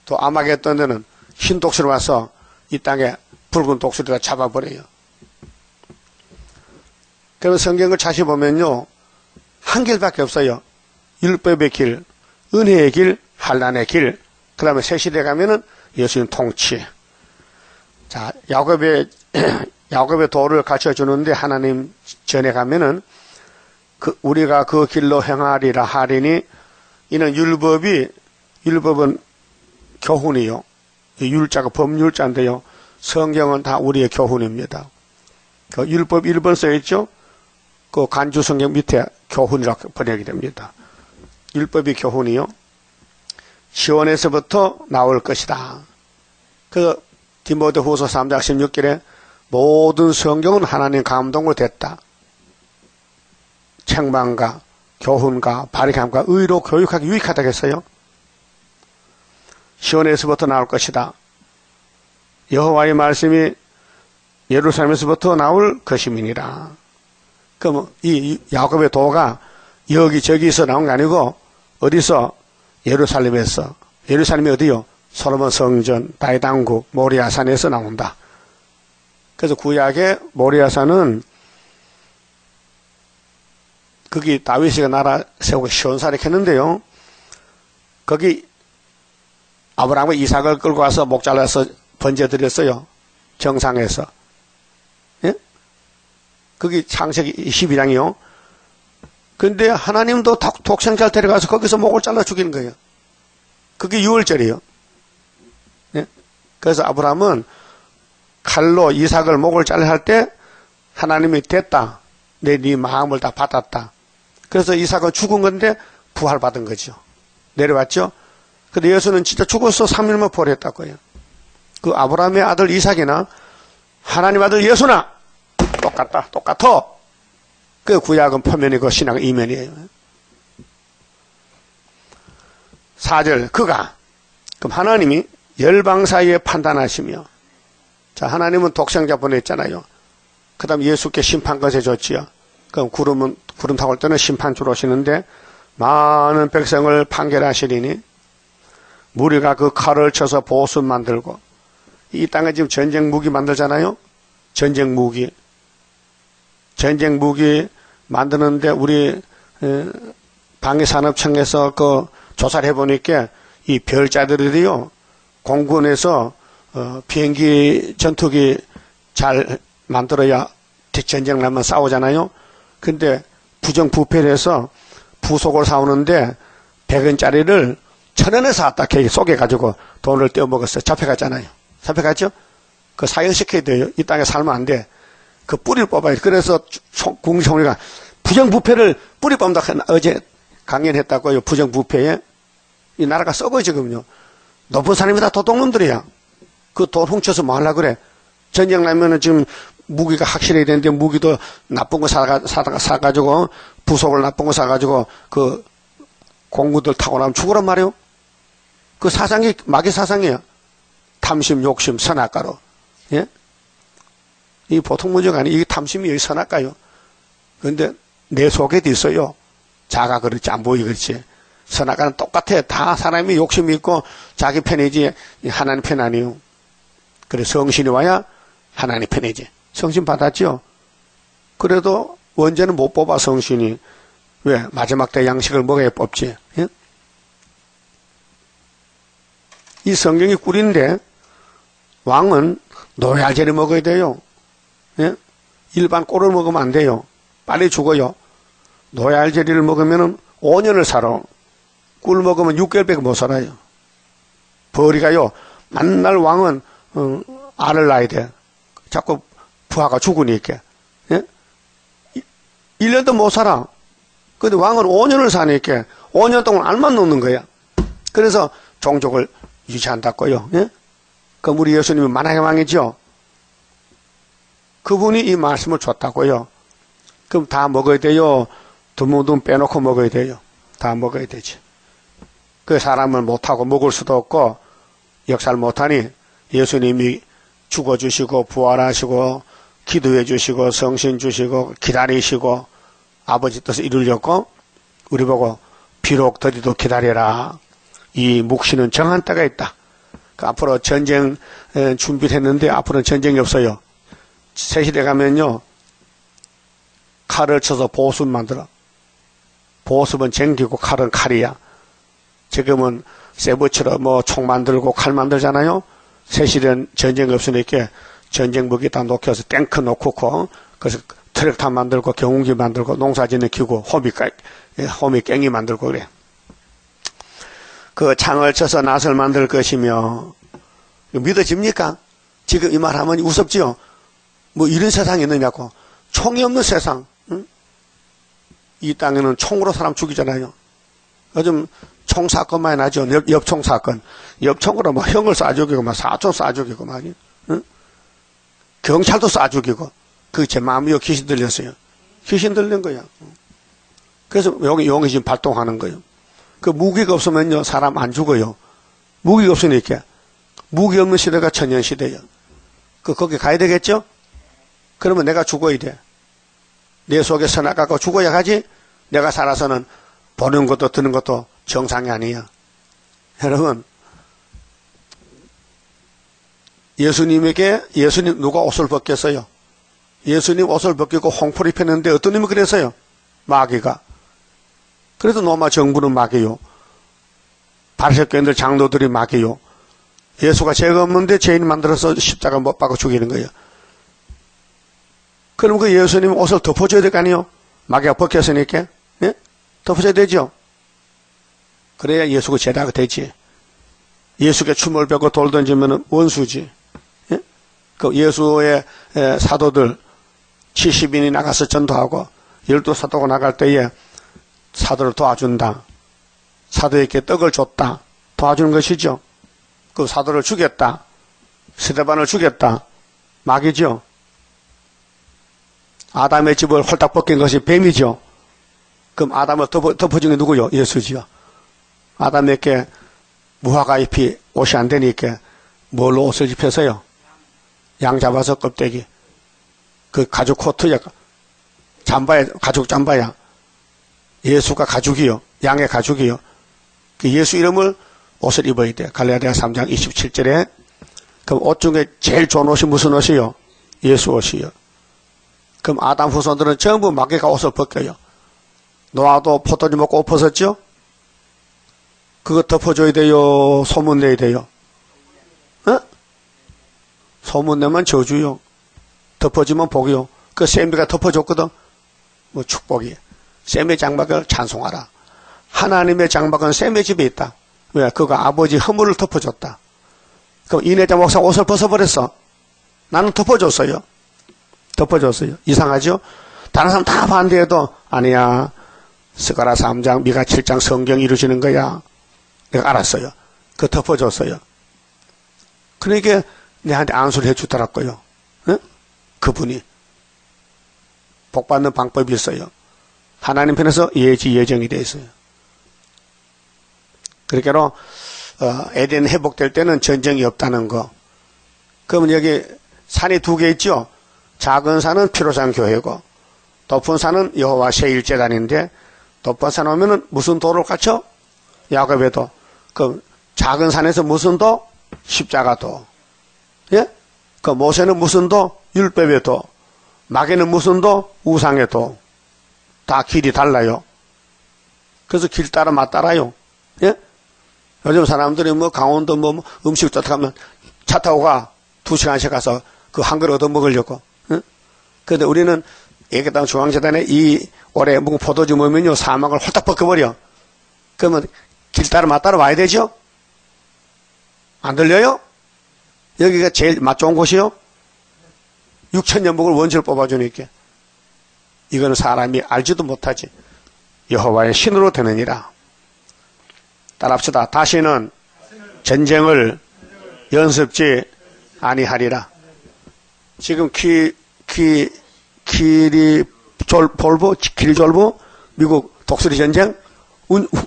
[SPEAKER 1] 또 아마겟돈에는 흰 독수리 와서 이 땅에 붉은 독수리가 잡아버려요. 그래서 성경을 다시 보면요. 한 길밖에 없어요. 율법의 길, 은혜의 길, 환난의 길. 그 다음에 새 시대에 가면은 예수님 통치. 자, 야곱의 도를 가르쳐 주는데 하나님 전에 가면은 우리가 그 길로 행하리라 하리니 이는 율법은 교훈이요. 율자가 법률자인데요. 성경은 다 우리의 교훈입니다. 그 율법 1번 써있죠? 그 간주 성경 밑에 교훈이라고 번역이 됩니다. 율법이 교훈이요. 시온에서부터 나올 것이다. 그 디모데후서 3장 16절에 모든 성경은 하나님 감동으로 됐다. 책망과 교훈과 바리감과 의로 교육하기 유익하다고 했어요. 시온에서부터 나올 것이다. 여호와의 말씀이 예루살렘에서부터 나올 것임이니라. 그럼 이 야곱의 도가 여기저기서 나온 게 아니고 어디서? 예루살렘에서. 예루살렘이 어디요? 솔로몬 성전, 다윗왕국, 모리아산에서 나온다. 그래서 구약의 모리아산은 거기 다윗이 나라 세우고 시온산에 했는데요. 거기 아브라함과 이삭을 끌고 와서 목 잘라서 번제드렸어요. 정상에서. 예? 거기 창세기 22장이요. 근데 하나님도 독생자를 데려가서 거기서 목을 잘라 죽이는 거예요. 그게 6월절이에요. 예? 그래서 아브라함은 칼로 이삭을 목을 잘라 할 때 하나님이 됐다. 네 마음을 다 받았다. 그래서 이삭은 죽은 건데 부활받은 거죠. 내려왔죠. 근데 예수는 진짜 죽어서 3일만 부활했다고요. 그 아브라함의 아들 이삭이나 하나님 아들 예수나 똑같아. 그 구약은 표면이고 신약은 이면이에요. 4절 그가 그럼 하나님이 열방 사이에 판단하시며 자 하나님은 독생자 보냈잖아요. 그 다음 예수께 심판것에 줬지요. 그럼 구름 타고 올 때는 심판 주로 오시는데 많은 백성을 판결하시리니 무리가 그 칼을 쳐서 보수 만들고 이 땅에 지금 전쟁 무기 만들잖아요. 전쟁 무기 만드는데 우리 방위산업청에서 그 조사를 해보니까 이 별자들이요 공군에서 비행기 전투기 잘 만들어야 전쟁 나면 싸우잖아요. 근데 부정부패를 해서 부속을 사오는데 100원짜리를 1000원에 사왔다 걔 쏘개가지고 돈을 떼어먹었어요. 잡혀갔잖아요. 잡혀갔죠? 그 사형시켜야 돼요. 이 땅에 살면 안 돼. 그 뿌리를 뽑아야 돼. 그래서 국무총리가 부정부패를 뿌리 뽑는다 어제 강연했다고요. 부정부패에 이 나라가 썩어요 지금요. 높은 사람이 다 도둑놈들이야. 그 돈 훔쳐서 뭐 하려고 그래. 전쟁 나면은 지금 무기가 확실해야 되는데 무기도 나쁜 거 사가지고 부속을 나쁜 거 사가지고 그 공군들 타고 나면 죽으란 말이에요. 그 사상이 마귀 사상이에요. 탐심, 욕심, 선악가로. 예? 이 보통 문제가 아니에요. 이게 탐심이 여기 선악가요. 그런데 내 속에도 있어요. 자가 그렇지 안 보이 그렇지. 선악가는 똑같아. 다 사람이 욕심이 있고 자기 편이지 하나님 편 아니에요. 그래 성신이 와야 하나님 편이지. 성신 받았죠. 그래도 원죄는 못 뽑아 성신이. 왜? 마지막 때 양식을 먹어야 뽑지. 예? 이 성경이 꿀인데 왕은 노얄제를 먹어야 돼요. 예? 일반 꿀을 먹으면 안 돼요. 빨리 죽어요. 노얄제리를 먹으면 5년을 살아. 꿀 먹으면 6개월밖에 못 살아요. 벌이가요. 맨날 왕은 알을 낳아야 돼. 자꾸 부하가 죽으니까. 예? 1년도 못 살아. 근데 왕은 5년을 사니까 5년 동안 알만 놓는 거야. 그래서 종족을 유지한다고요. 예? 그럼 우리 예수님이 만왕의 왕이죠. 그분이 이 말씀을 줬다고요. 그럼 다 먹어야 돼요. 드문드문 빼놓고 먹어야 돼요. 다 먹어야 되지. 그 사람을 못하고 먹을 수도 없고 역사를 못하니 예수님이 죽어주시고 부활하시고 기도해 주시고 성신 주시고 기다리시고 아버지 뜻을 이루려고 우리 보고 비록 더디도 기다려라. 이 묵시는 정한 때가 있다. 그 앞으로 전쟁 준비를 했는데 앞으로는 전쟁이 없어요. 새 시대 가면요. 칼을 쳐서 보습 만들어. 보습은 쟁기고 칼은 칼이야. 지금은 세부처럼 뭐 총 만들고 칼 만들잖아요. 새 시대는 전쟁이 없으니까 전쟁 무기 다 놓여서 탱크 놓고 그래서 트랙터 만들고 경운기 만들고 농사짓는 기구 호미 깽이 만들고 그래. 그 창을 쳐서 낫을 만들 것이며 믿어집니까? 지금 이 말하면 우습지요. 뭐 이런 세상이 있느냐고. 총이 없는 세상. 응? 이 땅에는 총으로 사람 죽이잖아요. 요즘 총 사건 많이 나죠. 엽총 사건. 엽총으로 뭐 형을 쏴 죽이고 막 사촌 쏴 죽이고 말이야. 응? 경찰도 쏴 죽이고. 그게 제 마음이요. 귀신 들렸어요. 귀신 들린 거야. 그래서 여기 용이 지금 발동하는 거예요. 그 무기가 없으면요. 사람 안 죽어요. 무기가 없으니까. 무기 없는 시대가 천년 시대예요. 거기 가야 되겠죠? 그러면 내가 죽어야 돼. 내 속에 선악가고 죽어야 하지. 내가 살아서는 보는 것도 듣는 것도 정상이 아니야. 여러분, 예수님 누가 옷을 벗겼어요? 예수님 옷을 벗기고 홍풀이 폈는데 어떤 놈이 그랬어요? 마귀가. 그래도 로마 정부는 마귀요. 바리새교인들 장로들이 마귀요. 예수가 죄가 없는데 죄인 만들어서 십자가 못 박아 죽이는 거예요. 그럼 그 예수님 옷을 덮어줘야 될 거 아니에요? 마귀가 벗겼으니까. 예? 덮어줘야 되죠? 그래야 예수가 제자가 되지. 예수께 춤을 배고 돌 던지면 원수지. 예? 그 예수의 사도들 70인이 나가서 전도하고 12사도가 나갈 때에 사도를 도와준다. 사도에게 떡을 줬다. 도와주는 것이죠. 그 사도를 죽였다. 스데반을 죽였다. 마귀죠. 아담의 집을 홀딱 벗긴 것이 뱀이죠. 그럼 아담을 덮어준 게 누구요? 예수지요. 아담에게 무화과 잎이 옷이 안 되니까 뭘로 옷을 입혀서요? 양 잡아서 껍데기. 그 가죽 코트야. 잠바야, 가죽 잠바야. 예수가 가죽이요. 양의 가죽이요. 그 예수 이름을 옷을 입어야 돼. 갈라디아 3장 27절에. 그럼 옷 중에 제일 좋은 옷이 무슨 옷이요? 예수 옷이요. 그럼 아담 후손들은 전부 마귀가 옷을 벗겨요. 노아도 포도주 먹고 옷 벗었죠? 그거 덮어줘야 돼요? 소문내야 돼요? 어? 소문내면 저주요. 덮어주면 복이요. 그 셈비가 덮어줬거든. 뭐 축복이. 셈의 장막을 찬송하라. 하나님의 장막은 셈의 집에 있다. 왜? 그가 아버지 허물을 덮어줬다. 그럼 이내자 목사 옷을 벗어버렸어. 나는 덮어줬어요. 덮어줬어요. 이상하죠? 다른 사람 다 반대해도 아니야. 스가랴 3장, 미가 7장 성경이 이루어지는 거야. 내가 알았어요. 그 덮어줬어요. 그러니까 내한테 안수를 해주더라고요. 응? 그분이. 복받는 방법이 있어요. 하나님 편에서 예정이 되어 있어요. 그러니까 에덴 회복될 때는 전쟁이 없다는 거. 그러면 여기 산이 두 개 있죠. 작은 산은 피로산 교회고 높은 산은 여호와 세1제단인데 높은 산 오면은 무슨 도를 갖춰? 야곱의 도. 그 작은 산에서 무슨 도? 십자가 도. 예? 그 모세는 무슨 도? 율법의 도. 마귀는 무슨 도? 우상의 도. 다 길이 달라요. 그래서 길 따라 맞따라요. 예? 요즘 사람들이 뭐 강원도 뭐 음식 좋다 하면 차 타고 가. 2시간씩 가서 그 한 그릇 얻어 먹으려고. 예? 그런데 우리는 예계당 중앙재단에 이 올해 묵은 포도주 모으면요 사막을 홀딱 벗겨버려. 그러면 길 따라 맞따라 와야 되죠? 안 들려요? 여기가 제일 맛 좋은 곳이요? 6,000년 묵을 원주를 뽑아주니까. 이거는 사람이 알지도 못하지. 여호와의 신으로 되느니라. 따라합시다. 다시는 전쟁을 연습지 아니하리라. 지금 길이 졸부 미국 독수리 전쟁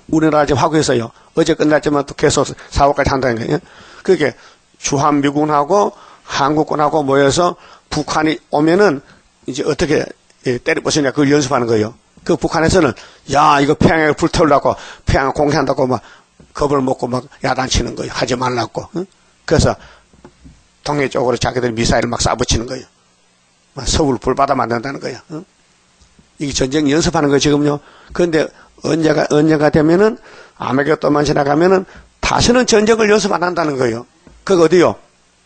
[SPEAKER 1] 우리나라 지금 하고 있어요. 어제 끝났지만 또 계속 4월까지 한다는 거예요. 그게 주한미군하고 한국군하고 모여서 북한이 오면은 이제 어떻게 때려 부수냐 그걸 연습하는 거예요. 그 북한에서는 야 이거 평양에 불태우려고 평양 공개한다고 막 겁을 먹고 막 야단치는 거예요. 하지 말라고. 응? 그래서 동해 쪽으로 자기들 미사일을 막 쏴붙이는 거예요. 막 서울 불바다 만든다는 거예요. 응? 이게 전쟁 연습하는 거예요 지금요. 그런데 언제가 되면은 아메게도만 지나가면은 다시는 전쟁을 연습 안 한다는 거예요. 그거 어디요?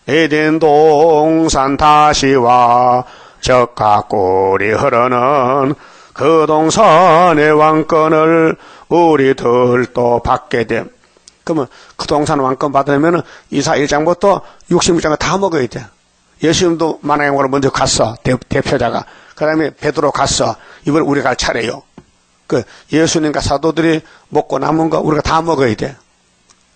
[SPEAKER 1] 에덴 동산 다시와 적과 꿀이 흐르는 그 동산의 왕권을 우리들도 받게 됨. 그러면 그 동산 왕권 받으려면 이사 1장부터 66장을 다 먹어야 돼. 예수님도 만왕왕으로 먼저 갔어. 대표자가. 그 다음에 베드로 갔어. 이번 우리 갈 차례요. 그 예수님과 사도들이 먹고 남은 거 우리가 다 먹어야 돼.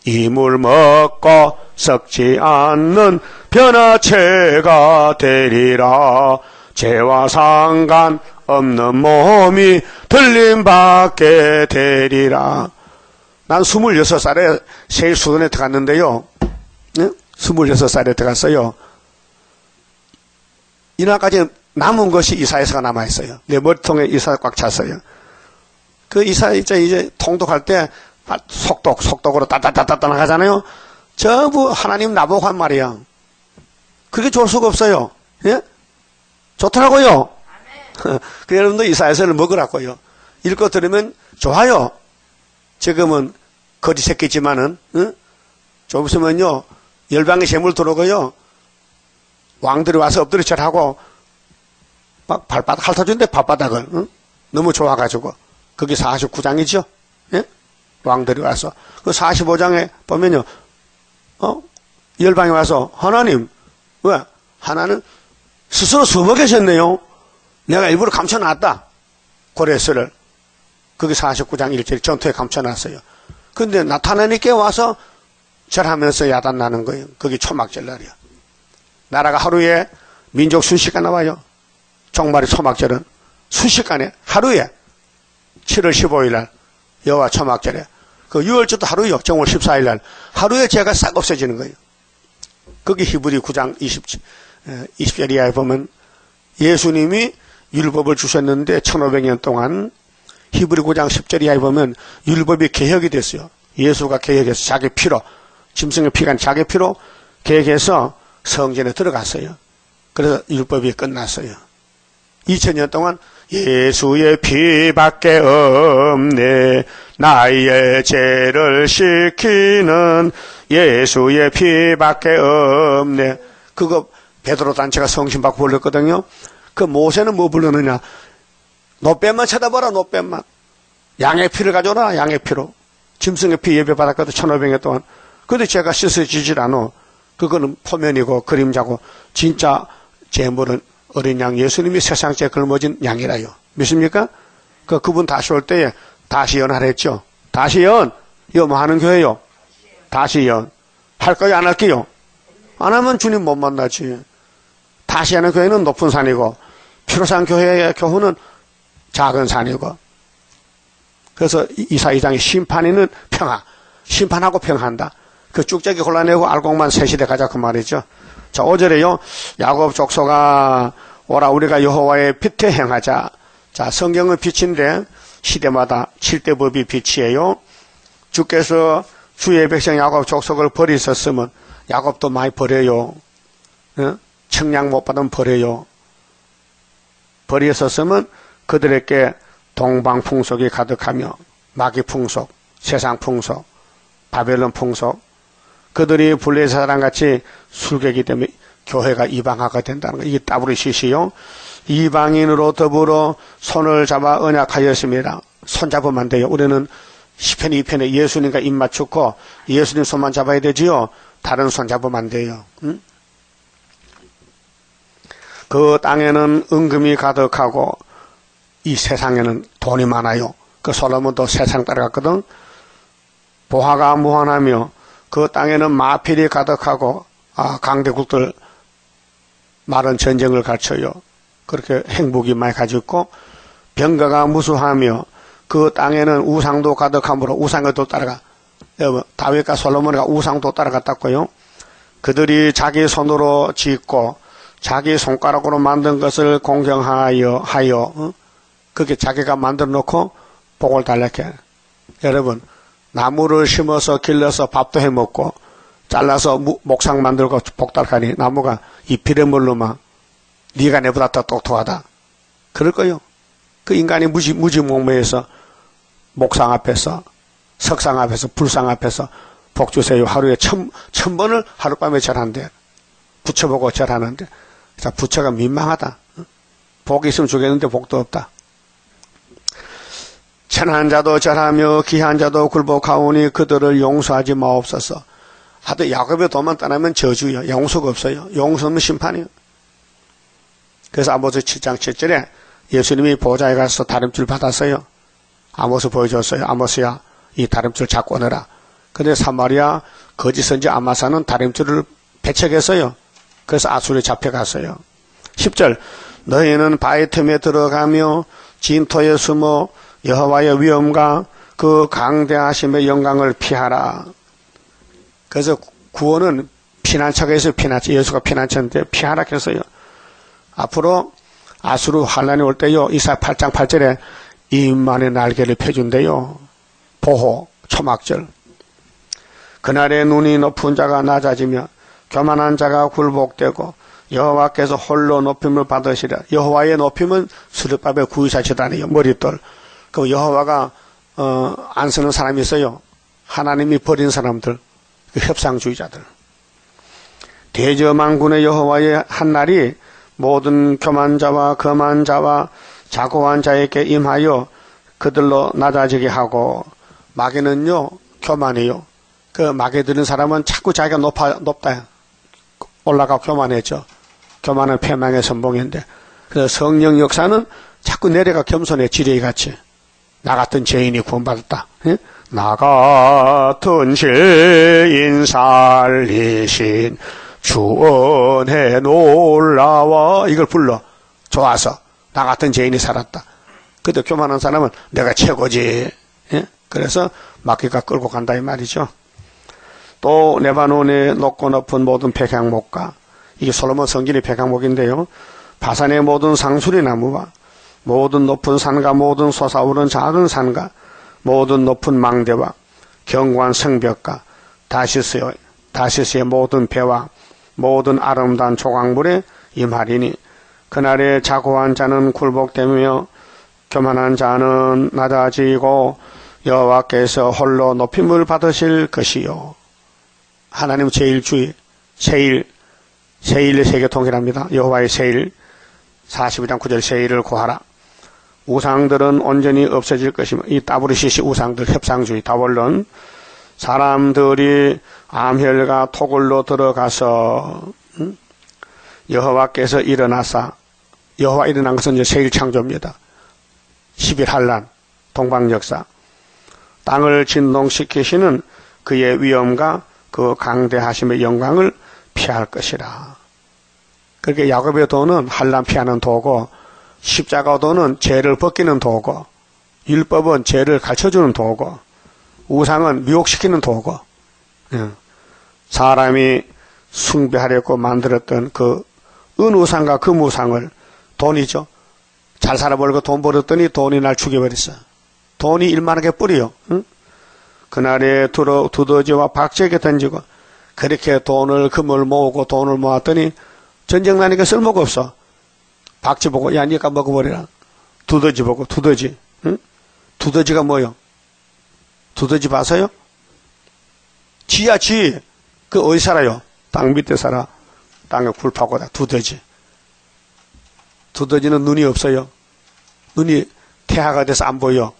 [SPEAKER 1] 이물 먹고 썩지 않는 변화체가 되리라. 죄와 상관 없는 몸이 들림받게 되리라. 난 26살에 세일수련에 들어갔는데요. 네? 26살에 들어갔어요. 이날까지 남은 것이 이사야서가 남아있어요. 내 머리통에 이사야 꽉 찼어요. 그 이사야 이제 통독할 때 속독으로 따따따따 나가잖아요. 전부 하나님 나보고 한 말이야. 그게 좋을 수가 없어요. 예? 좋더라고요. 그 여러분도 이사야서를 먹으라고요. 읽고 들으면 좋아요. 지금은 거지 새끼지만은 좀 있으면요 열방의 재물 들어오고요 왕들이 와서 엎드려 절하고 막 발바닥 핥아준대. 발바닥을 너무 좋아가지고. 그게 49장이죠. 예? 왕들이 와서 그 45장에 보면요 열방에 와서 하나님 왜? 하나는 스스로 숨어 계셨네요. 내가 일부러 감춰놨다. 고레스를. 그게 49장 1절 전투에 감춰놨어요. 근데 나타나니까 와서 절하면서 야단나는 거예요. 그게 초막절날이야. 나라가 하루에 민족 순시가 나와요. 종말의 초막절은 순식간에 하루에 7월 15일 날 여호와 초막절에 그 6월절도 하루요. 정월 14일 날 하루에 죄가 싹 없어지는 거예요. 거기 히브리 9장 20절 이하에 보면 예수님이 율법을 주셨는데 1500년 동안 히브리 9장 10절 이하에 보면 율법이 개혁이 됐어요. 예수가 개혁해서 자기 피로 짐승의 피가 자기 피로 개혁해서 성전에 들어갔어요. 그래서 율법이 끝났어요. 2000년 동안 예수의 피밖에 없네 나의 죄를 씻기는 예수의 피밖에 없네. 그거 베드로 단체가 성신받고 불렀거든요. 그 모세는 뭐 부르느냐 노뱀만 쳐다봐라 노뱀만 양의 피를 가져라 양의 피로 짐승의 피 예배 받았거든 1500년 동안. 근데 죄가 씻어지질 않아. 그거는 포면이고 그림자고 진짜 제물은 어린 양 예수님이 세상죄 걸머진 양이라요. 믿습니까? 그분 다시 올 때에 다시 연하랬죠. 다시 연. 이거 뭐 하는 교회요? 다시 연. 할까요? 안 할게요? 안 하면 주님 못 만나지. 다시 하는 교회는 높은 산이고 피로산 교회의 교훈은 작은 산이고. 그래서 이사 2장의 심판에는 평화. 심판하고 평화한다. 그 쭉저기 골라내고 알곡만 세시대 가자 그 말이죠. 자 5절에요. 야곱 족속아 오라 우리가 여호와의 빛에 행하자. 자 성경은 빛인데 시대마다 7대 법이 빛이에요. 주께서 주의 백성 야곱 족속을 버리셨으면 야곱도 많이 버려요. 청량 못 받으면 버려요. 버리셨으면 그들에게 동방 풍속이 가득하며 마귀 풍속, 세상 풍속, 바벨론 풍속 그들이 블레셋 사람같이 술객이 되면 교회가 이방화가 된다는 거. 이게 따블의 시시요. 이방인으로 더불어 손을 잡아 언약하였습니다. 손 잡으면 안 돼요. 우리는 시편 2편에 예수님과 입 맞추고 예수님 손만 잡아야 되지요. 다른 손 잡으면 안 돼요. 응? 그 땅에는 은금이 가득하고 이 세상에는 돈이 많아요. 그 솔로몬도 세상 따라갔거든. 보화가 무한하며 그 땅에는 마필이 가득하고 강대국들 많은 전쟁을 갖춰요. 그렇게 행복이 많이 가지고 있고 병가가 무수하며 그 땅에는 우상도 가득하므로 우상도 따라가. 다윗과 솔로몬이가 우상도 따라갔다고요. 그들이 자기 손으로 짓고 자기 손가락으로 만든 것을 공경하여 그렇게 자기가 만들어 놓고 복을 달라게. 여러분 나무를 심어서 길러서 밥도 해먹고 잘라서 목상 만들고 복달하니 나무가 이 피레물로만 네가 내보다 더 똑똑하다 그럴 거요. 그 인간이 무지몽매해서 목상 앞에서 석상 앞에서 불상 앞에서 복 주세요 하루에 1000번을 하룻밤에 절한대. 부처보고 절하는데 자 부처가 민망하다. 복이 있으면 주겠는데 복도 없다. 천한 자도 절하며 귀한 자도 굴복하오니 그들을 용서하지 마옵소서. 하도 야곱의 도만 떠나면 저주요. 용서가 없어요. 용서는 심판이요. 그래서 아모스 7장 7절에 예수님이 보좌에 가서 다림줄 받았어요. 아모스 보여줬어요. 아모스야 이 다림줄 잡고 오너라. 근데 사마리아 거짓 선지 아마사는 다림줄을 배척했어요. 그래서 아수르에 잡혀갔어요. 10절 너희는 바위 틈에 들어가며 진토에 숨어 여호와의 위엄과 그 강대하심의 영광을 피하라. 그래서 구원은 피난처가 있어요. 피난처. 예수가 피난처인데 피하라 했어요. 앞으로 아수르 환란이 올 때요. 이사야 8장 8절에 이만의 날개를 펴준대요. 보호 초막절. 그날에 눈이 높은 자가 낮아지며 교만한 자가 굴복되고 여호와께서 홀로 높임을 받으시라. 여호와의 높임은 수르밥의 구이사치다니요. 머릿돌. 그 여호와가 안 쓰는 사람이 있어요. 하나님이 버린 사람들, 그 협상주의자들. 대저만군의 여호와의 한 날이 모든 교만자와 거만자와 자고한 자에게 임하여 그들로 낮아지게 하고 마귀는요 교만해요. 그 마귀 들은 사람은 자꾸 자기가 높다 올라가 교만해져. 교만은 패망의 선봉인데 그래서 성령 역사는 자꾸 내려가 겸손해. 지뢰같이 나 같은 죄인이 구원받았다. 예? 나 같은 죄인 살리신 주 은혜 놀라워. 이걸 불러. 좋아서. 나 같은 죄인이 살았다. 그때 교만한 사람은 내가 최고지. 예? 그래서 마귀가 끌고 간다 이 말이죠. 또 레바논의 높고 높은 모든 백향목과, 이게 솔로몬 성전의 백향목인데요, 바산의 모든 상수리 나무와 모든 높은 산과 모든 솟아오른 작은 산과 모든 높은 망대와 견고한 성벽과 다시스의 모든 배와 모든 아름다운 조각물에 임하리니 그날에 자고한 자는 굴복되며 교만한 자는 낮아지고 여호와께서 홀로 높임을 받으실 것이요. 하나님 제일주의, 세일의 세계통일합니다. 여호와의 세일, 42장 9절 세일을 구하라. 우상들은 온전히 없어질 것이며, 이 따브르시시 우상들, 협상주의, 다원론, 사람들이 암혈과 토굴로 들어가서 여호와께서 일어나사, 여호와 일어난 것은 이제 세일 창조입니다. 10일 한란, 동방역사, 땅을 진동시키시는 그의 위엄과 그 강대하심의 영광을 피할 것이라. 그렇게 야곱의 도는 한란 피하는 도고, 십자가 도는 죄를 벗기는 도고, 율법은 죄를 가르쳐주는 도고, 우상은 미혹시키는 도고, 사람이 숭배하려고 만들었던 그 은우상과 금우상을, 돈이죠. 잘 살아버리고 돈 벌었더니 돈이 날 죽여버렸어. 돈이 일만하게 뿌리요. 응? 그날에 두더지와 박쥐에게 던지고, 그렇게 돈을 금을 모으고 돈을 모았더니 전쟁 나니까 쓸모가 없어. 박쥐 보고 야 니가 먹어버리라. 두더지 보고 두더지. 응? 두더지가 뭐요? 두더지 봐서요? 쥐야 쥐. 그 어디 살아요? 땅 밑에 살아. 땅에 굴 파고다. 두더지. 두더지는 눈이 없어요. 눈이 태화가 돼서 안 보여.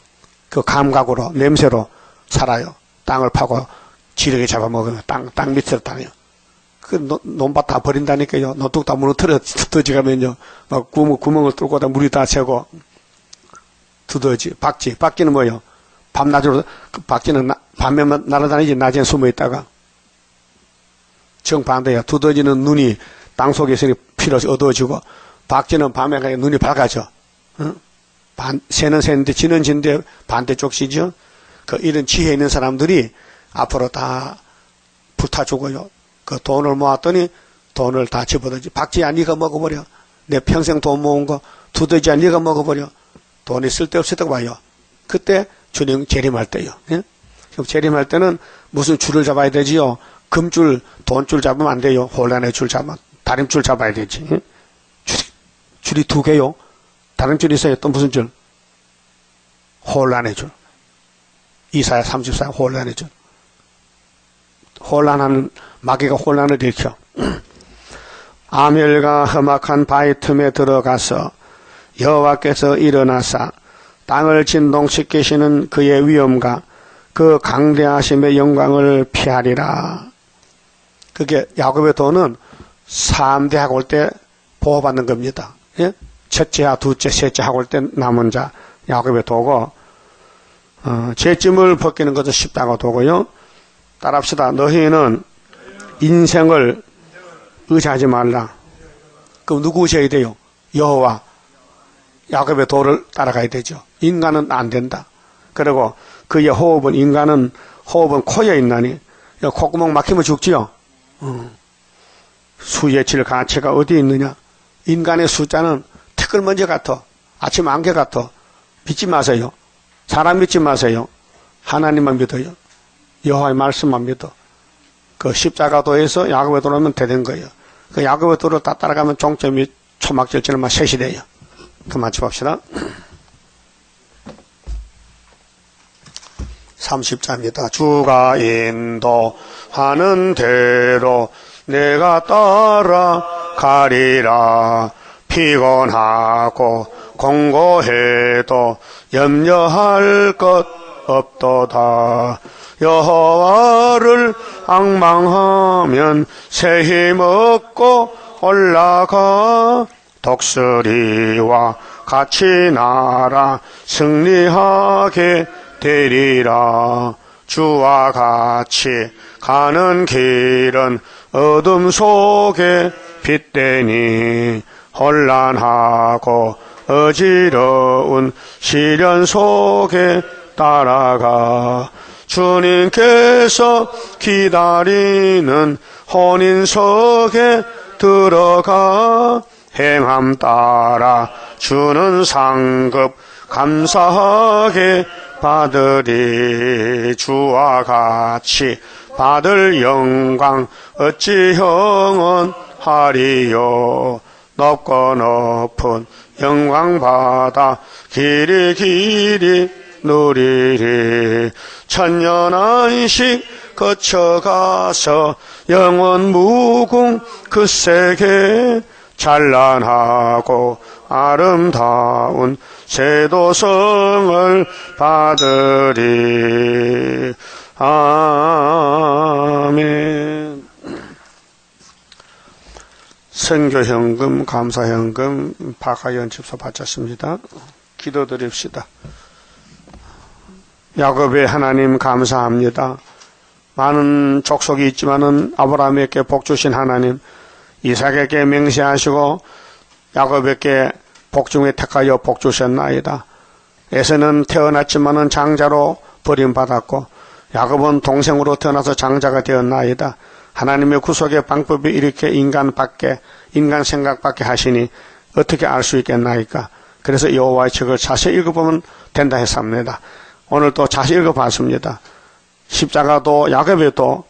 [SPEAKER 1] 그 감각으로 냄새로 살아요. 땅을 파고 지르게 잡아먹으면 땅 밑으로 다녀요. 그 논밭 다 버린다니까요. 노뚝 다 무너뜨려 두더지 가면요. 막 구멍을 뚫고 다 물이 다 새고. 두더지, 박쥐는 뭐예요? 밤낮으로, 그 박쥐는 밤에만 날아다니지 낮엔 숨어 있다가. 정반대야. 두더지는 눈이 땅속에 있으니 피로 어두워지고, 박쥐는 밤에 가야 눈이 밝아져. 응? 새는 새인데 지는 지인데 반대쪽 시죠. 그 이런 지혜 있는 사람들이 앞으로 다 불타 죽어요. 그 돈을 모았더니 돈을 다 집어넣지. 박쥐야 네가 먹어버려. 내 평생 돈 모은 거 두더지야 네가 먹어버려. 돈이 쓸데없었다고 봐요. 그때 주님 재림할 때요. 예? 그럼 재림할 때는 무슨 줄을 잡아야 되지요. 금줄, 돈줄 잡으면 안 돼요. 혼란의 줄 잡으면 다림줄 잡아야 되지. 예? 줄이 두 개요. 다른 줄이 있어요. 또 무슨 줄? 혼란의 줄. 이사야 34 혼란의 줄. 혼란하는 마귀가 혼란을 일으켜. 암혈과 험악한 바위 틈에 들어가서 여호와께서 일어나사 땅을 진동시키시는 그의 위엄과 그 강대하심의 영광을 피하리라. 그게 야곱의 도는 3대 하고 올 때 보호받는 겁니다. 예? 첫째와 둘째, 셋째 하고 올 때 남은 자 야곱의 도고, 죄짐을 벗기는 것은 십자가 도고요. 따라합시다. 너희는 인생을 의지하지 말라. 그럼 누구 의지해야 돼요? 여호와. 야곱의 도를 따라가야 되죠. 인간은 안 된다. 그리고 그의 호흡은, 인간은 호흡은 코에 있나니 콧구멍 막히면 죽지요. 수의 질 가치가 어디 있느냐? 인간의 숫자는 티끌먼지 같아. 아침 안개 같아. 믿지 마세요. 사람 믿지 마세요. 하나님만 믿어요. 여호와의 말씀만 믿어. 그 십자가도에서 야곱의 도로 하면 되는 거예요. 그 야곱의 도를 다 따라가면 종점이 초막절절만 셋이 돼요. 그만 칩합시다. 30자입니다. 주가 인도하는 대로 내가 따라가리라. 피곤하고 공고해도 염려할 것 없도다. 여호와를 앙망하면 새 힘 얻고 올라가. 독수리와 같이 날아 승리하게 되리라. 주와 같이 가는 길은 어둠 속에 빛되니 혼란하고 어지러운 시련 속에 따라가 주님께서 기다리는 혼인석에 들어가 행함 따라 주는 상급 감사하게 받으리. 주와 같이 받을 영광 어찌 영원하리요. 높고 높은 영광 받아 길이 누리리. 천년 안식 거쳐가서 영원 무궁 그 세계 찬란하고 아름다운 세도성을 받으리. 아멘. 선교현금, 감사현금, 박하연집소 바쳤습니다. 기도드립시다. 야곱의 하나님 감사합니다. 많은 족속이 있지만은 아브라함에게 복 주신 하나님, 이삭에게 맹세하시고 야곱에게 복중에 택하여 복 주셨나이다. 에서는 태어났지만은 장자로 버림받았고 야곱은 동생으로 태어나서 장자가 되었나이다. 하나님의 구속의 방법이 이렇게 인간 생각밖에 하시니 어떻게 알 수 있겠나이까. 그래서 여호와의 책을 자세히 읽어보면 된다 했습니다. 오늘 또 자세히 읽어봤습니다. 십자가도 야곱에도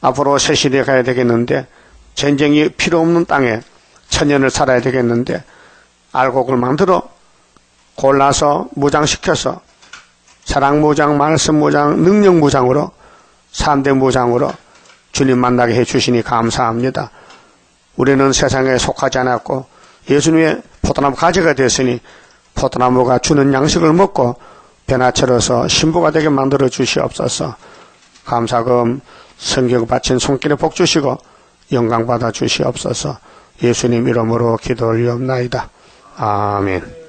[SPEAKER 1] 앞으로 새 시대에 가야 되겠는데, 전쟁이 필요 없는 땅에 천년을 살아야 되겠는데, 알곡을 만들어 골라서 무장시켜서 사랑무장, 말씀무장, 능력무장으로 3대 무장으로 주님 만나게 해주시니 감사합니다. 우리는 세상에 속하지 않았고 예수님의 포도나무 가지가 됐으니 포도나무가 주는 양식을 먹고 변화철어서 신부가 되게 만들어 주시옵소서. 감사금 성경 바친 손길에 복 주시고 영광 받아 주시옵소서. 예수님 이름으로 기도 올리옵나이다. 아멘.